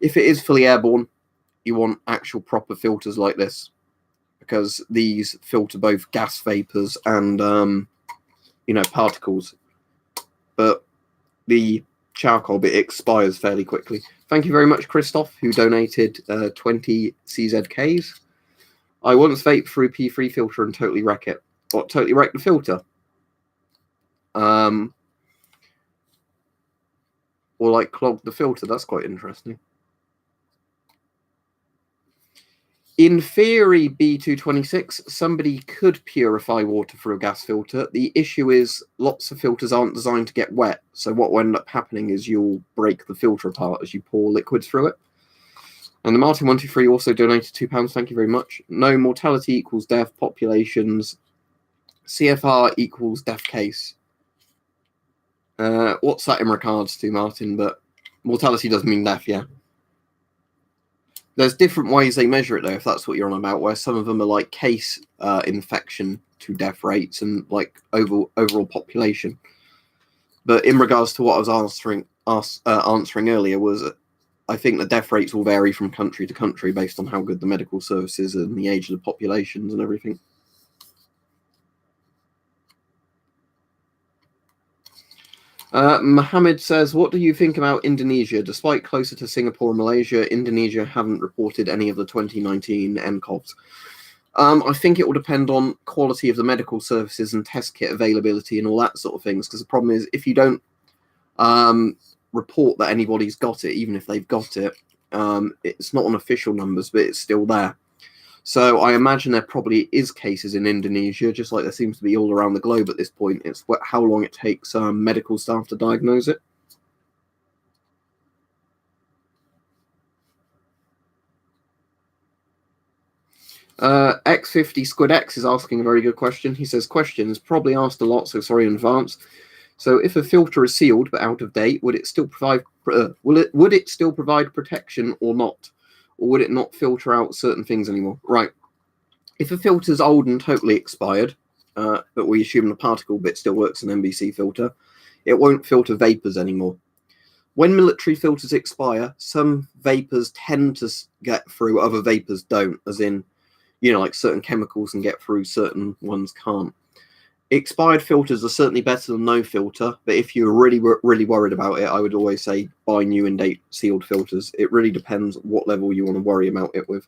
If it is fully airborne, you want actual proper filters like this, because these filter both gas vapors and, you know, particles. But the charcoal bit expires fairly quickly. Thank you very much, Christoph, who donated 20 CZKs. I once vaped through P3 filter and totally wreck it. What, totally wreck the filter? Or like clog the filter? That's quite interesting. In theory, B226, somebody could purify water through a gas filter. The issue is lots of filters aren't designed to get wet. So what will end up happening is you'll break the filter apart as you pour liquids through it. And the Martin123 also donated £2. Thank you very much. No, mortality equals death. Populations. CFR equals death case. What's that in regards to, Martin? But mortality does mean death, yeah. There's different ways they measure it, though, if that's what you're on about, where some of them are like case infection to death rates and like overall population. But in regards to what I was answering earlier was, I think the death rates will vary from country to country based on how good the medical service is and the age of the populations and everything. Mohammed says, what do you think about Indonesia? Despite closer to Singapore and Malaysia, Indonesia haven't reported any of the 2019 MCOVs. I think it will depend on quality of the medical services and test kit availability and all that sort of things, because the problem is if you don't report that anybody's got it, even if they've got it, it's not on official numbers, but it's still there. So I imagine there probably is cases in Indonesia, just like there seems to be all around the globe at this point. It's how long it takes medical staff to diagnose it. X50 Squid X is asking a very good question. He says, questions probably asked a lot, so sorry in advance. So if a filter is sealed but out of date, would it still provide would it still provide protection or not? Or would it not filter out certain things anymore? Right. If a filter's old and totally expired, but we assume the particle bit still works in NBC filter, it won't filter vapors anymore. When military filters expire, some vapors tend to get through, other vapors don't, as in, you know, like certain chemicals can get through, certain ones can't. Expired filters are certainly better than no filter, but if you're really worried about it, I would always say buy new and date sealed filters. It really depends what level you want to worry about it with.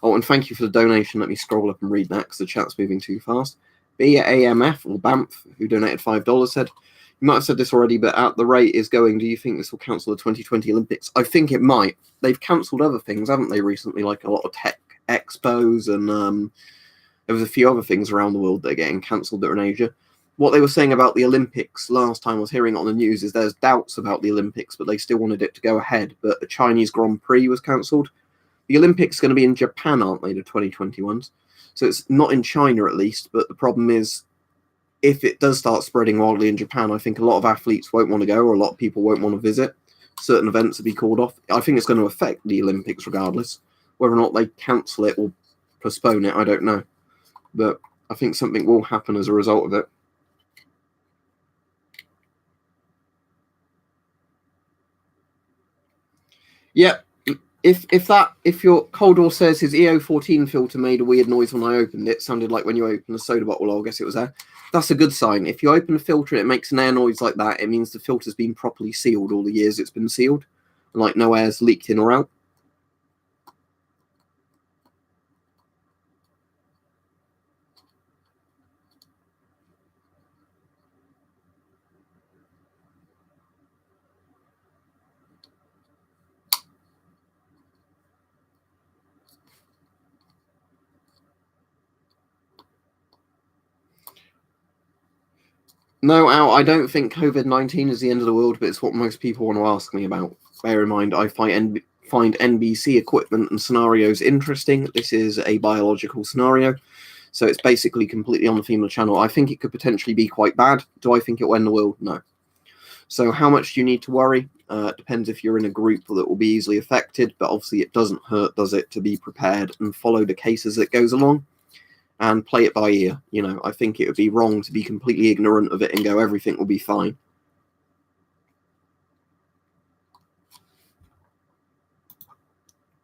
Oh, and thank you for the donation. Let me scroll up and read that because the chat's moving too fast. BAMF or BAMF, who donated $5, said, you might have said this already, but at the rate is going, do you think this will cancel the 2020 Olympics? I think it might. They've cancelled other things, haven't they, recently, like a lot of tech expos, and there was a few other things around the world that are getting cancelled that are in Asia. What they were saying about the Olympics last time I was hearing it on the news is there's doubts about the Olympics, but they still wanted it to go ahead. But the Chinese Grand Prix was cancelled. The Olympics are going to be in Japan, aren't they, the 2021s? So it's not in China, at least. But the problem is, if it does start spreading wildly in Japan, I think a lot of athletes won't want to go, or a lot of people won't want to visit. Certain events will be called off. I think it's going to affect the Olympics regardless. Whether or not they cancel it or postpone it, I don't know. But I think something will happen as a result of it. Yeah. If your Coldor says his EO14 filter made a weird noise when I opened it, sounded like when you open a soda bottle, I'll guess it was there. That's a good sign. If you open a filter and it makes an air noise like that, it means the filter's been properly sealed all the years it's been sealed, and like no air's leaked in or out. No, Al, I don't think COVID-19 is the end of the world, but it's what most people want to ask me about. Bear in mind, I find NBC equipment and scenarios interesting. This is a biological scenario, so it's basically completely on the female channel. I think it could potentially be quite bad. Do I think it will end the world? No. So how much do you need to worry? It depends if you're in a group that will be easily affected, but obviously it doesn't hurt, does it, to be prepared and follow the case as it goes along and play it by ear. You know, I think it would be wrong to be completely ignorant of it and go, everything will be fine.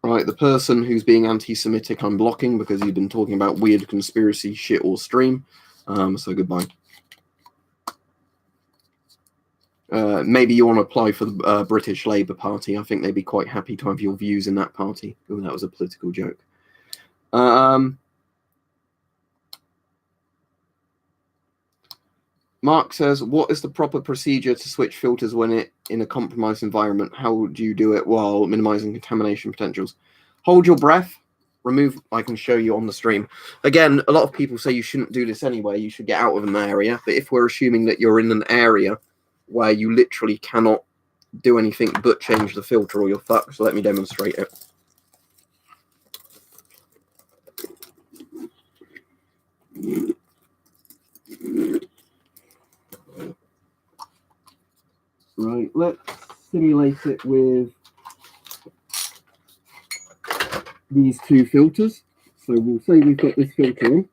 Right, the person who's being anti-Semitic, I'm blocking because you've been talking about weird conspiracy shit all stream. So goodbye. Maybe you want to apply for the British Labour Party. I think they'd be quite happy to have your views in that party. Oh, that was a political joke. Mark says, what is the proper procedure to switch filters when in a compromised environment? How do you do it while minimizing contamination potentials? Hold your breath. Remove. I can show you on the stream. Again, a lot of people say you shouldn't do this anyway. You should get out of an area. But if we're assuming that you're in an area where you literally cannot do anything but change the filter or you're fucked, so let me demonstrate it. Right, let's simulate it with these two filters. So we'll say we've got this filter on.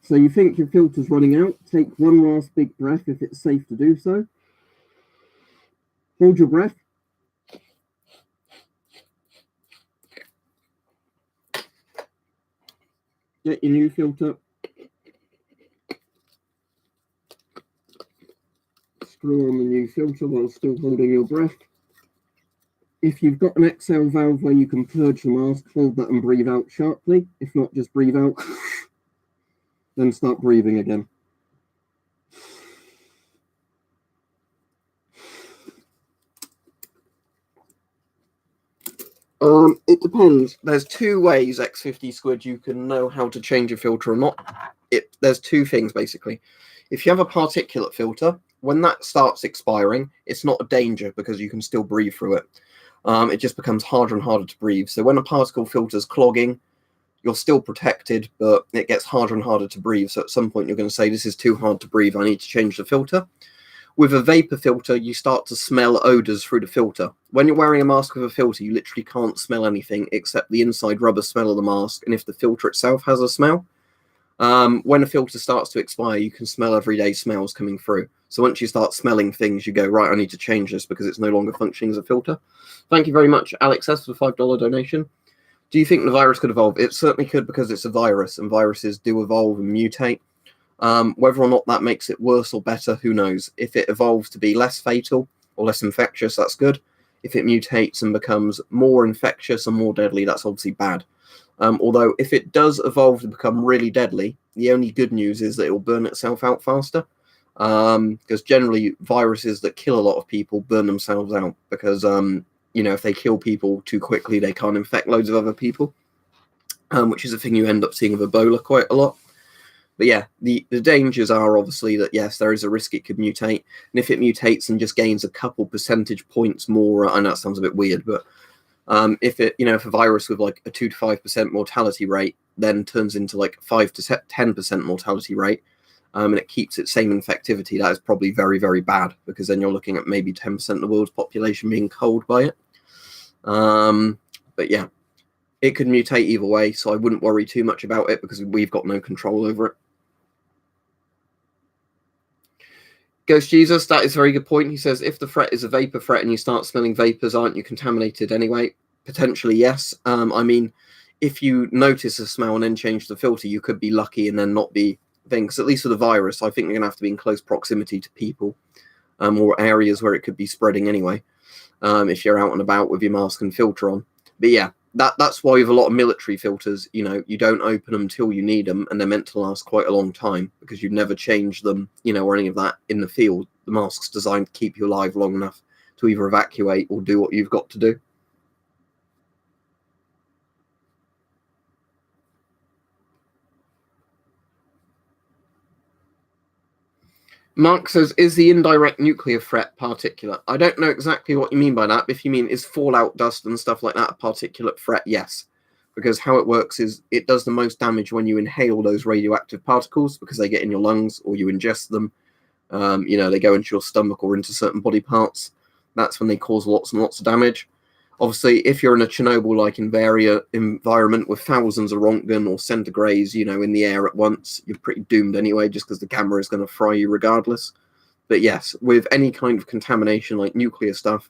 So you think your filter's running out, take one last big breath if it's safe to do so. Hold your breath. Get your new filter. Screw on the new filter while still holding your breath. If you've got an exhale valve where you can purge the mask, hold that and breathe out sharply. If not, just breathe out. Then start breathing again. It depends. There's two ways, X50 Squid, you can know how to change a filter or not. There's two things, basically. If you have a particulate filter, when that starts expiring, it's not a danger because you can still breathe through it. It just becomes harder and harder to breathe. So when a particle filter's clogging, you're still protected, but it gets harder and harder to breathe. So at some point, you're going to say, this is too hard to breathe. I need to change the filter. With a vapor filter, you start to smell odors through the filter. When you're wearing a mask with a filter, you literally can't smell anything except the inside rubber smell of the mask. And if the filter itself has a smell, when a filter starts to expire, you can smell everyday smells coming through. So once you start smelling things, you go, right, I need to change this because it's no longer functioning as a filter. Thank you very much, Alex S, for the $5 donation. Do you think the virus could evolve? It certainly could because it's a virus, and viruses do evolve and mutate. Whether or not that makes it worse or better, who knows? If it evolves to be less fatal or less infectious, that's good. If it mutates and becomes more infectious and more deadly, that's obviously bad. Although if it does evolve to become really deadly, the only good news is that it will burn itself out faster. Because generally viruses that kill a lot of people burn themselves out because, you know, if they kill people too quickly, they can't infect loads of other people, which is a thing you end up seeing with Ebola quite a lot. But yeah, the dangers are obviously that, yes, there is a risk it could mutate. And if it mutates and just gains a couple percentage points more, I know that sounds a bit weird, but if a virus with like a 2 to 5% mortality rate then turns into like 5 to 10% mortality rate, and it keeps its same infectivity, that is probably very, very bad because then you're looking at maybe 10% of the world's population being culled by it. But yeah, it could mutate either way, so I wouldn't worry too much about it because we've got no control over it. Ghost Jesus, that is a very good point. He says, if the threat is a vapor threat and you start smelling vapors, aren't you contaminated anyway? Potentially, yes. I mean, if you notice a smell and then change the filter, you could be lucky and then not be things. At least with a virus, I think you're going to have to be in close proximity to people or areas where it could be spreading anyway, if you're out and about with your mask and filter on. But yeah, that's why with a lot of military filters, you know, you don't open them till you need them, and they're meant to last quite a long time because you'd never change them, you know, or any of that in the field. The mask's designed to keep you alive long enough to either evacuate or do what you've got to do. Mark says, is the indirect nuclear threat particulate? I don't know exactly what you mean by that. If you mean is fallout dust and stuff like that a particulate threat, yes. because how it works is it does the most damage when you inhale those radioactive particles because they get in your lungs or you ingest them. They go into your stomach or into certain body parts. That's when they cause lots and lots of damage. Obviously, if you're in a Chernobyl-like environment with thousands of Rontgen or centigrades, in the air at once, you're pretty doomed anyway, just because the gamma is going to fry you regardless. But yes, with any kind of contamination like nuclear stuff,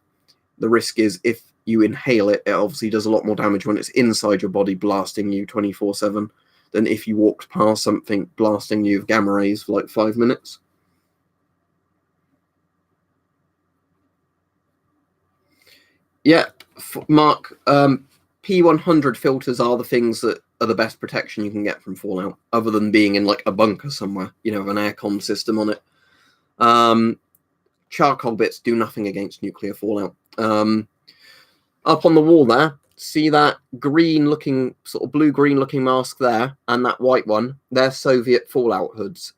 the risk is if you inhale it, it obviously does a lot more damage when it's inside your body, blasting you 24/7, than if you walked past something blasting you with gamma rays for like 5 minutes. Yeah, Mark, P100 filters are the things that are the best protection you can get from fallout, other than being in like a bunker somewhere, with an aircon system on it. Charcoal bits do nothing against nuclear fallout. Up on the wall there, see that green-looking, sort of blue-green-looking mask there, and that white one? They're Soviet fallout hoods,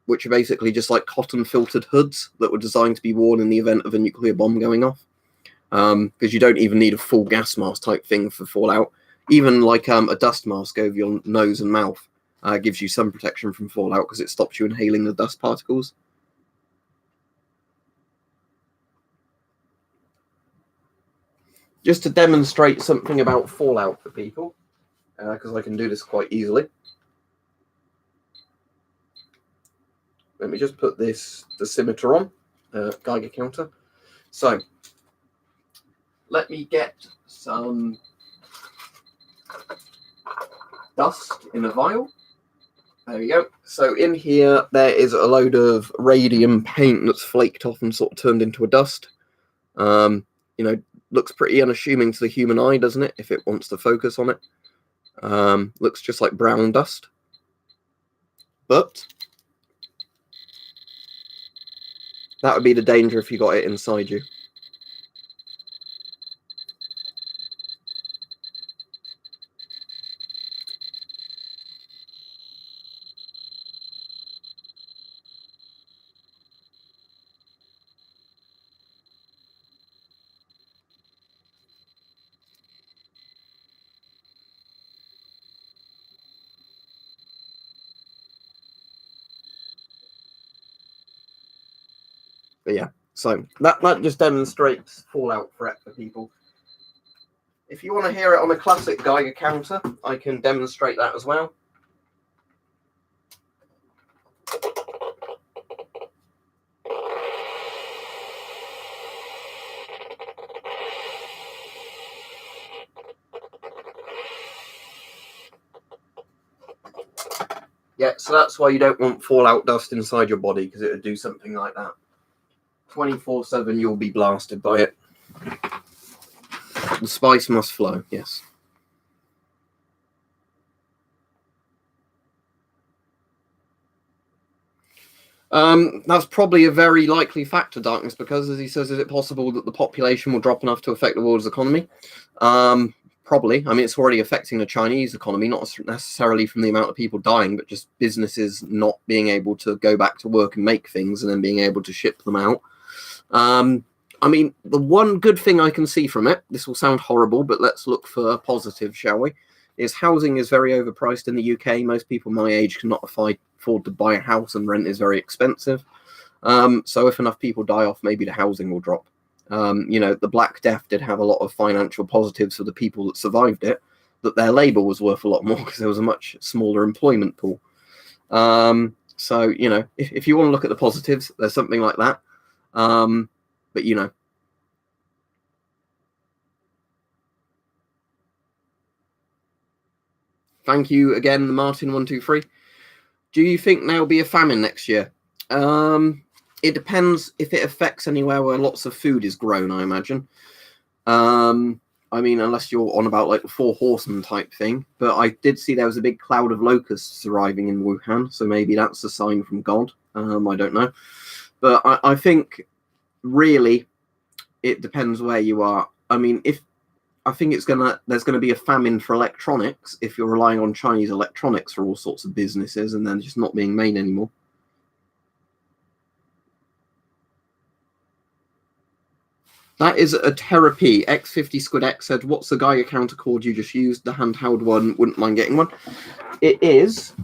which are basically just like cotton-filtered hoods that were designed to be worn in the event of a nuclear bomb going off. Because you don't even need a full gas mask type thing for fallout. Even like a dust mask over your nose and mouth gives you some protection from fallout because it stops you inhaling the dust particles. Just to demonstrate something about fallout for people, because I can do this quite easily. Let me just put this dosimeter on, Geiger counter. So, let me get some dust in a vial. There we go. So in here, there is a load of radium paint that's flaked off and sort of turned into a dust. Looks pretty unassuming to the human eye, doesn't it? If it wants to focus on it. Looks just like brown dust. But that would be the danger if you got it inside you. But yeah, so that just demonstrates fallout threat for people. If you want to hear it on a classic Geiger counter, I can demonstrate that as well. Yeah, so that's why you don't want fallout dust inside your body, because it would do something like that. 24/7 you'll be blasted by it. The spice must flow, yes. That's probably a very likely factor, Darkness, because, as he says, is it possible that the population will drop enough to affect the world's economy? Probably. I mean, it's already affecting the Chinese economy, not necessarily from the amount of people dying, but just businesses not being able to go back to work and make things and then being able to ship them out. I mean, the one good thing I can see from it, this will sound horrible, but let's look for a positive, shall we, is housing is very overpriced in the UK. Most people my age cannot afford to buy a house, and rent is very expensive. So if enough people die off, maybe the housing will drop. The Black Death did have a lot of financial positives for the people that survived it, that their labour was worth a lot more because there was a much smaller employment pool. So, if you want to look at the positives, there's something like that. But, Thank you again, Martin123. Do you think there'll be a famine next year? It depends if it affects anywhere where lots of food is grown, I imagine. I mean, unless you're on about like the Four Horsemen type thing. But I did see there was a big cloud of locusts arriving in Wuhan, so maybe that's a sign from God. I don't know. But I think really it depends where you are. I mean, I think there's gonna be a famine for electronics if you're relying on Chinese electronics for all sorts of businesses and then just not being made anymore. That is a Therapy X50 Squid X said, what's the Geiger counter called you just used? The handheld one, wouldn't mind getting one. It is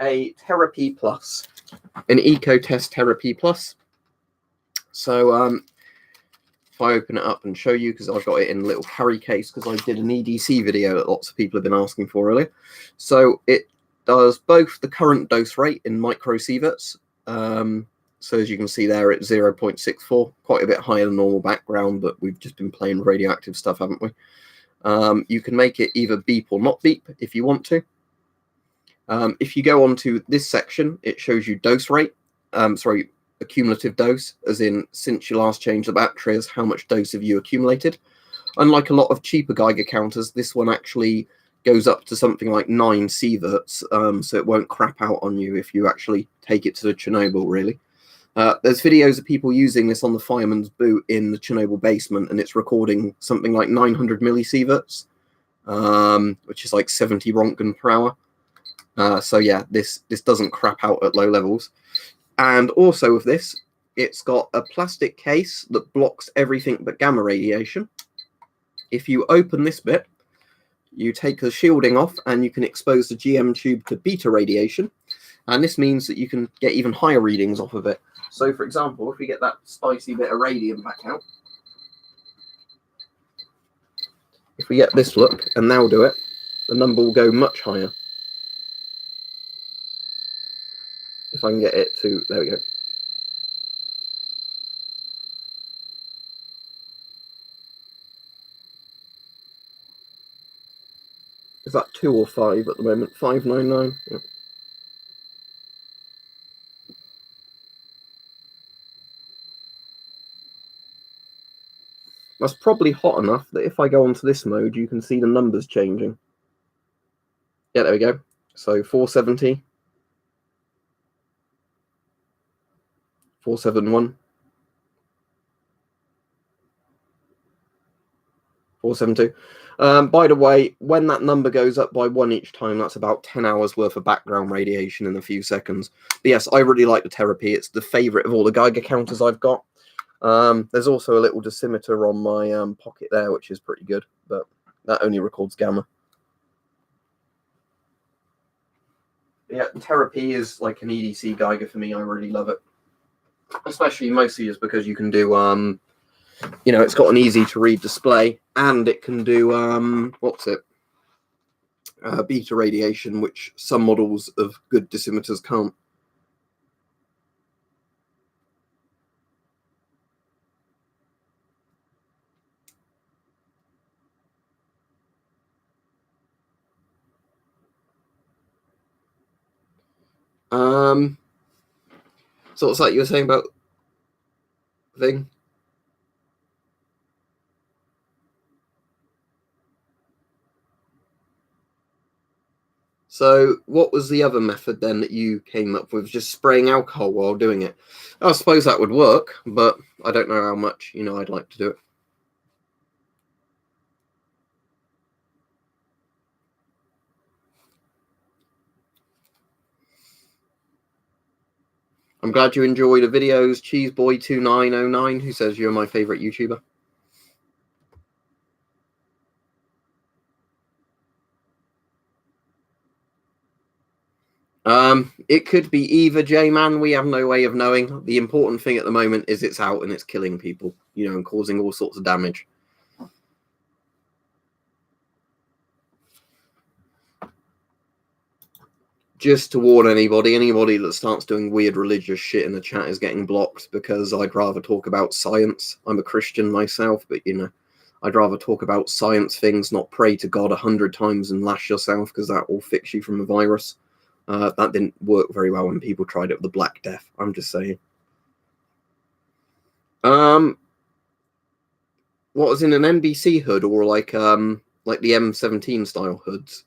a Therapy Plus, an Eco-Test Therapy Plus. So if I open it up and show you, because I've got it in a little carry case, because I did an EDC video that lots of people have been asking for earlier. So it does both the current dose rate in microsieverts. So as you can see there, it's 0.64, quite a bit higher than normal background, but we've just been playing radioactive stuff, haven't we? You can make it either beep or not beep if you want to. If you go on to this section, it shows you dose rate, accumulative dose, as in since you last changed the batteries, how much dose have you accumulated. Unlike a lot of cheaper Geiger counters, this one actually goes up to something like 9 sieverts, so it won't crap out on you if you actually take it to the Chernobyl, really. There's videos of people using this on the fireman's boot in the Chernobyl basement, and it's recording something like 900 millisieverts, which is like 70 Rontgen per hour. So yeah, this doesn't crap out at low levels. And also with this, it's got a plastic case that blocks everything but gamma radiation. If you open this bit, you take the shielding off and you can expose the GM tube to beta radiation. And this means that you can get even higher readings off of it. So for example, if we get that spicy bit of radium back out, if we get this look and now do it, the number will go much higher. If I can get it to, there we go. Is that 2 or 5 at the moment? 599? Yeah. That's probably hot enough that if I go onto this mode, you can see the numbers changing. Yeah, there we go. So 470. 471. 472. By the way, when that number goes up by 1 each time, that's about 10 hours worth of background radiation in a few seconds. But yes, I really like the Therapy. It's the favorite of all the Geiger counters I've got. There's also a little dosimeter on my pocket there, which is pretty good, but that only records gamma. Yeah, Therapy is like an EDC Geiger for me. I really love it, especially mostly just because you can do it's got an easy to read display, and it can do beta radiation, which some models of good dosimeters can't. So what's that you were saying about thing? So what was the other method then that you came up with? Just spraying alcohol while doing it? I suppose that would work, but I don't know how much, I'd like to do it. I'm glad you enjoy the videos. Cheeseboy2909, who says you're my favorite YouTuber. It could be either, J-Man. We have no way of knowing. The important thing at the moment is it's out and it's killing people, and causing all sorts of damage. Just to warn anybody that starts doing weird religious shit in the chat is getting blocked, because I'd rather talk about science. I'm a Christian myself, but I'd rather talk about science things, not pray to God 100 times and lash yourself, because that will fix you from a virus. That didn't work very well when people tried it with the Black Death. I'm just saying. What was in an NBC hood, or like the M17 style hoods?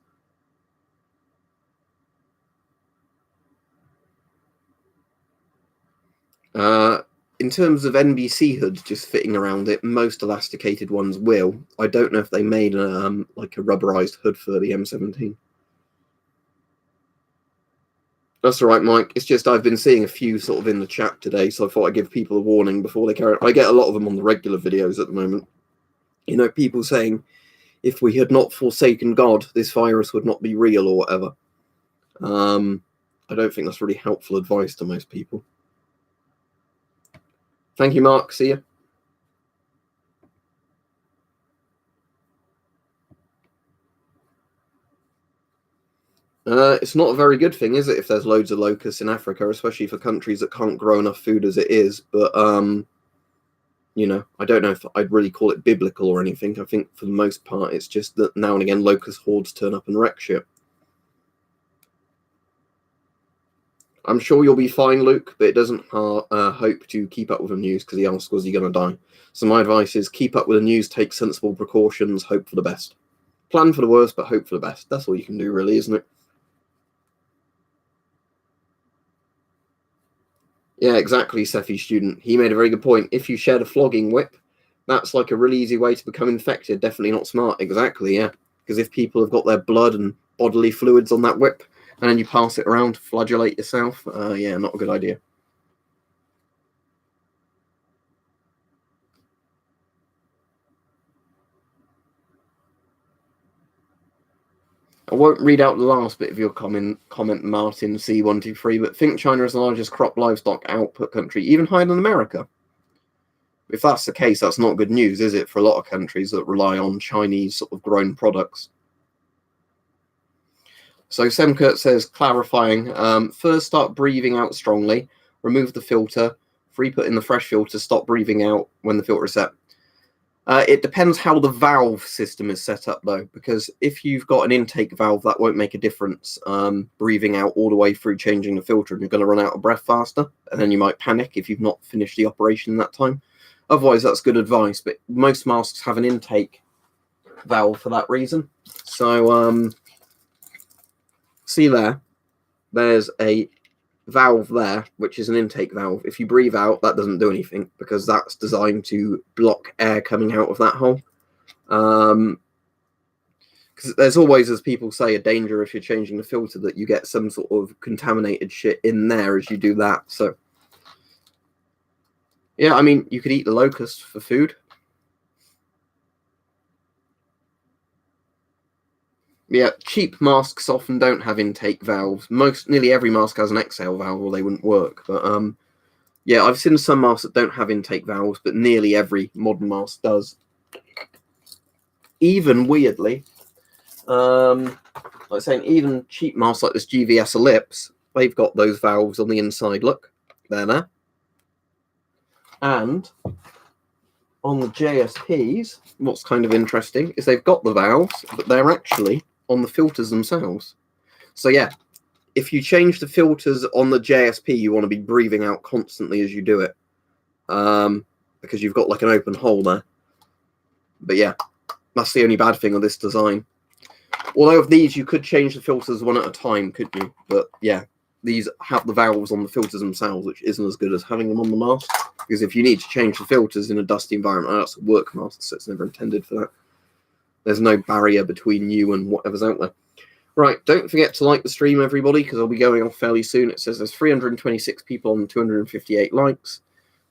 In terms of NBC hoods just fitting around it, most elasticated ones will. I don't know if they made like a rubberized hood for the M17. That's all right, Mike. It's just I've been seeing a few sort of in the chat today, so I thought I'd give people a warning before they carry on. I get a lot of them on the regular videos at the moment. You know, people saying, if we had not forsaken God, this virus would not be real or whatever. I don't think that's really helpful advice to most people. Thank you, Mark. See you. It's not a very good thing, is it, if there's loads of locusts in Africa, especially for countries that can't grow enough food as it is. But, you know, I don't know if I'd really call it biblical or anything. I think for the most part, it's just that now and again locust hordes turn up and wreck shit. I'm sure you'll be fine, Luke, but it doesn't hope to keep up with the news because he asks, was he going to die? So my advice is keep up with the news, take sensible precautions, hope for the best. Plan for the worst, but hope for the best. That's all you can do, really, isn't it? Yeah, exactly, Sephi student. He made a very good point. If you shared a flogging whip, that's like a really easy way to become infected. Definitely not smart. Exactly, yeah. Because if people have got their blood and bodily fluids on that whip, and then you pass it around to flagellate yourself, yeah, not a good idea. I won't read out the last bit of your comment, Martin C123, but think China is the largest crop livestock output country, even higher than America. If that's the case, that's not good news, is it, for a lot of countries that rely on Chinese sort of grown products? So Semkurt says, clarifying, first start breathing out strongly, remove the filter, put in the fresh filter, stop breathing out when the filter is set. It depends how the valve system is set up, though, because if you've got an intake valve, that won't make a difference. Breathing out all the way through changing the filter, and you're going to run out of breath faster, and then you might panic if you've not finished the operation in that time. Otherwise, that's good advice, but most masks have an intake valve for that reason. So, see there's a valve there, which is an intake valve. If you breathe out, that doesn't do anything because that's designed to block air coming out of that hole. Because there's always, as people say, a danger if you're changing the filter that you get some sort of contaminated shit in there as you do that. So, yeah, I mean, you could eat the locust for food. Yeah, cheap masks often don't have intake valves. Nearly every mask has an exhale valve, or they wouldn't work. But yeah, I've seen some masks that don't have intake valves, but nearly every modern mask does. Even weirdly, like saying, even cheap masks like this GVS Ellipse, they've got those valves on the inside. Look, they're there. And on the JSPs, what's kind of interesting is they've got the valves, but they're actually on the filters themselves. So yeah, if you change the filters on the JSP, you want to be breathing out constantly as you do it, because you've got like an open hole there. But yeah, that's the only bad thing of this design. Although of these, you could change the filters one at a time, could you? But yeah, these have the valves on the filters themselves, which isn't as good as having them on the mask. Because if you need to change the filters in a dusty environment, that's a work mask, so it's never intended for that. There's no barrier between you and whatever's out there. Right, don't forget to like the stream, everybody, because I'll be going off fairly soon. It says there's 326 people and 258 likes.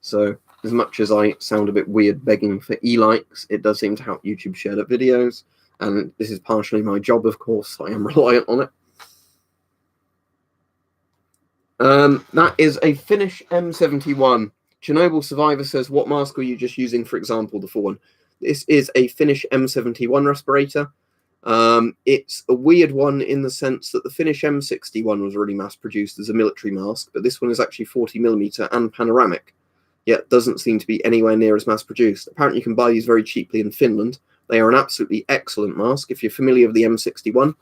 So as much as I sound a bit weird begging for e-likes, it does seem to help YouTube share the videos. And this is partially my job, of course. I am reliant on it. That is a Finnish M71. Chernobyl Survivor says, what mask were you just using, for example, the full one? This is a Finnish M71 respirator. It's a weird one in the sense that the Finnish M61 was really mass-produced as a military mask, but this one is actually 40mm and panoramic, yet doesn't seem to be anywhere near as mass-produced. Apparently you can buy these very cheaply in Finland. They are an absolutely excellent mask. If you're familiar with the M61,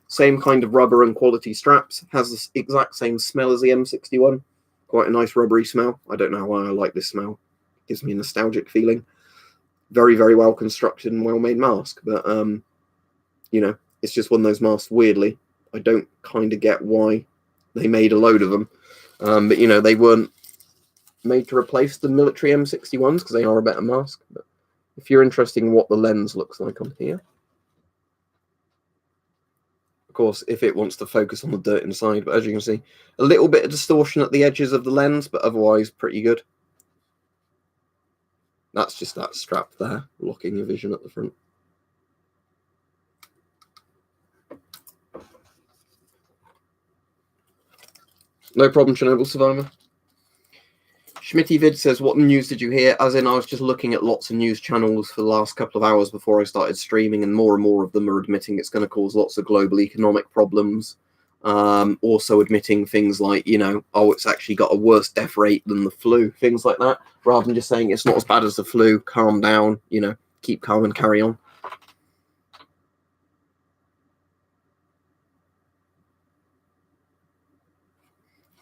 same kind of rubber and quality straps, has the exact same smell as the M61. Quite a nice rubbery smell. I don't know why I like this smell. It gives me a nostalgic feeling. Very, very well constructed and well made mask. But, you know, it's just one of those masks, weirdly. I don't kind of get why they made a load of them. But, you know, they weren't made to replace the military M61s because they are a better mask. But if you're interested in what the lens looks like on here, course, if it wants to focus on the dirt inside. But as you can see, a little bit of distortion at the edges of the lens, but otherwise pretty good. That's just that strap there, blocking your vision at the front. No problem, Chernobyl survivor. Schmitty Vid says, what news did you hear? As in, I was just looking at lots of news channels for the last couple of hours before I started streaming, and more of them are admitting it's going to cause lots of global economic problems. Also admitting things like, you know, oh, it's actually got a worse death rate than the flu, things like that, rather than just saying it's not as bad as the flu, calm down, you know, keep calm and carry on.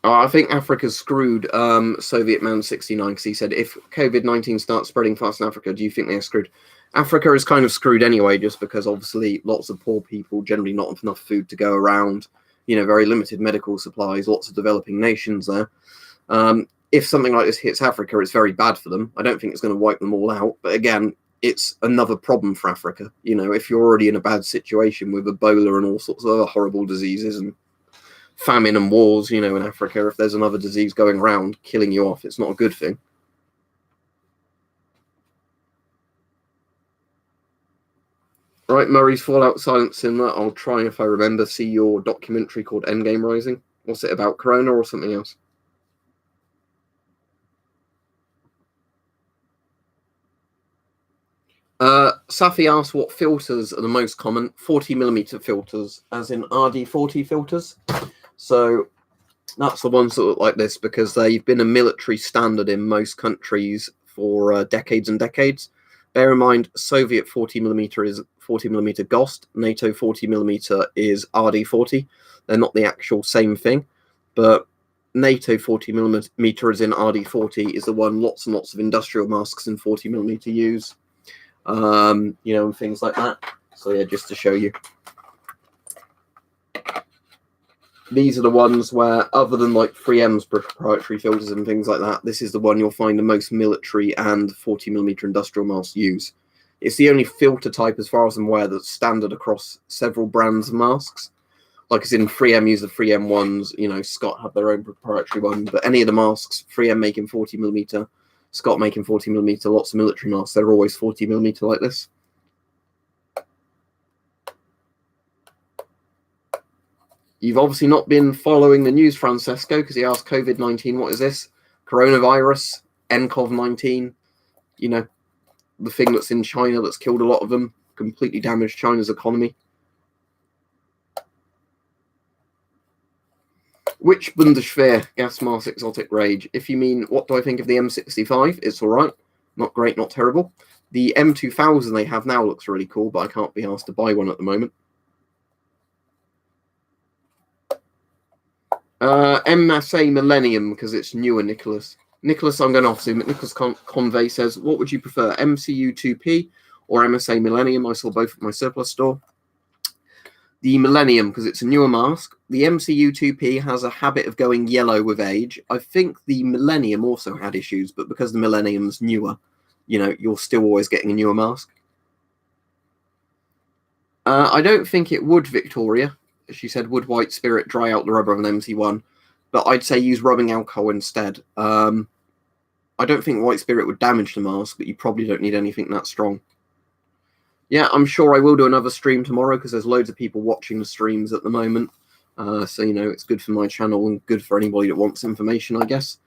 I think Africa's screwed. Soviet Man 69, because he said, if COVID-19 starts spreading fast in Africa, do you think they're screwed? Africa is kind of screwed anyway, just because obviously lots of poor people, generally not enough food to go around, you know, very limited medical supplies, lots of developing nations there. If something like this hits Africa, it's very bad for them. I don't think it's going to wipe them all out. But again, it's another problem for Africa. You know, if you're already in a bad situation with Ebola and all sorts of other horrible diseases and famine and wars, you know, in Africa, if there's another disease going around killing you off, it's not a good thing. Right, Murray's Fallout Silent Cinema. I'll try, if I remember, see your documentary called Endgame Rising. What's it about, Corona or something else? Safi asks what filters are the most common. 40mm filters, as in RD40 filters. So that's the ones that look like this, because they've been a military standard in most countries for decades and decades. Bear in mind, Soviet 40mm is 40mm GOST, NATO 40mm is RD40. They're not the actual same thing, but NATO 40mm is in RD40 is the one lots and lots of industrial masks in 40mm use, you know, and things like that. So yeah, just to show you. These are the ones where, other than like 3M's proprietary filters and things like that, this is the one you'll find the most military and 40mm industrial masks use. It's the only filter type, as far as I'm aware, that's standard across several brands of masks. Like as in 3M use the 3M ones, you know, Scott have their own proprietary one, but any of the masks, 3M making 40mm, Scott making 40mm, lots of military masks, they're always 40mm like this. You've obviously not been following the news, Francesco, because he asked COVID-19, what is this? Coronavirus, nCoV-19, you know, the thing that's in China that's killed a lot of them, completely damaged China's economy. Which Bundeswehr gas mask exotic rage? If you mean, what do I think of the M65? It's all right. Not great, not terrible. The M2000 they have now looks really cool, but I can't be asked to buy one at the moment. MSA Millennium, because it's newer, Nicholas. Nicholas, I'm going off Zoom. Nicholas Convey says, what would you prefer, MCU 2P or MSA Millennium? I saw both at my surplus store. The Millennium, because it's a newer mask. The MCU 2P has a habit of going yellow with age. I think the Millennium also had issues, but because the Millennium's newer, you know, you're still always getting a newer mask. I don't think it would, Victoria. She said, would White Spirit dry out the rubber of an MC1? But I'd say use rubbing alcohol instead. I don't think White Spirit would damage the mask, but you probably don't need anything that strong. Yeah, I'm sure I will do another stream tomorrow, because there's loads of people watching the streams at the moment. So, you know, it's good for my channel and good for anybody that wants information, I guess.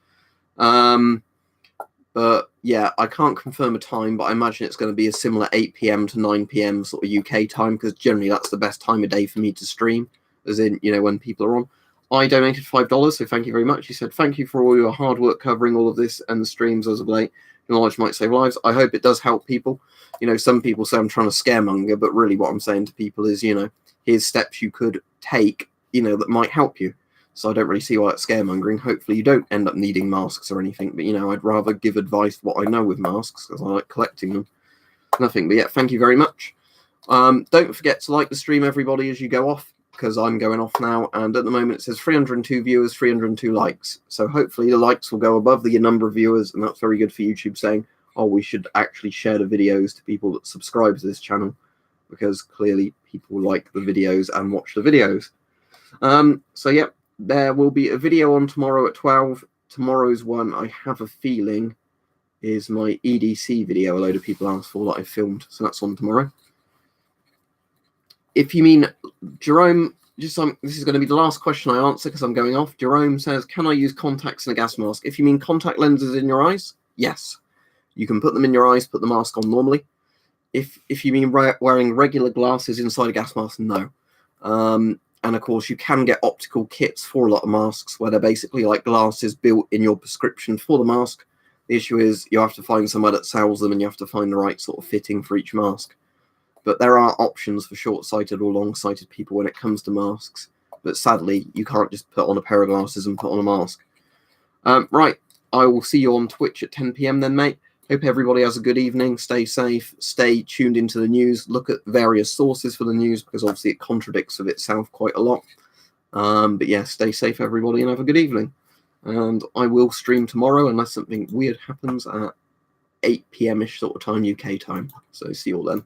But yeah, I can't confirm a time, but I imagine it's going to be a similar 8 PM to 9 PM sort of UK time, because generally that's the best time of day for me to stream, as in, you know, when people are on. I donated $5, so thank you very much. He said, thank you for all your hard work covering all of this and the streams as of late. Your knowledge might save lives. I hope it does help people. You know, some people say I'm trying to scaremonger, but really what I'm saying to people is, you know, here's steps you could take, you know, that might help you. So I don't really see why it's scaremongering. Hopefully you don't end up needing masks or anything. But, you know, I'd rather give advice what I know with masks, because I like collecting them. Nothing. But yeah, thank you very much. Don't forget to like the stream, everybody, as you go off, because I'm going off now. And at the moment it says 302 viewers, 302 likes. So hopefully the likes will go above the number of viewers. And that's very good for YouTube, saying, oh, we should actually share the videos to people that subscribe to this channel, because clearly people people like the videos and watch the videos. So yeah, there will be a video on tomorrow at 12. Tomorrow's one, I have a feeling, is my EDC video a load of people asked for that I filmed. So that's on tomorrow. If you mean, Jerome, this is going to be the last question I answer because I'm going off. Jerome says, can I use contacts in a gas mask? If you mean contact lenses in your eyes, yes. You can put them in your eyes, put the mask on normally. If you mean wearing regular glasses inside a gas mask, no. And of course, you can get optical kits for a lot of masks where they're basically like glasses built in your prescription for the mask. The issue is you have to find somewhere that sells them and you have to find the right sort of fitting for each mask. But there are options for short-sighted or long-sighted people when it comes to masks. But sadly, you can't just put on a pair of glasses and put on a mask. Right, I will see you on Twitch at 10 PM then, mate. Hope everybody has a good evening. Stay safe. Stay tuned into the news. Look at various sources for the news because obviously it contradicts of itself quite a lot. But yeah, stay safe, everybody, and have a good evening. And I will stream tomorrow unless something weird happens at 8 PM-ish sort of time, UK time. So see you all then.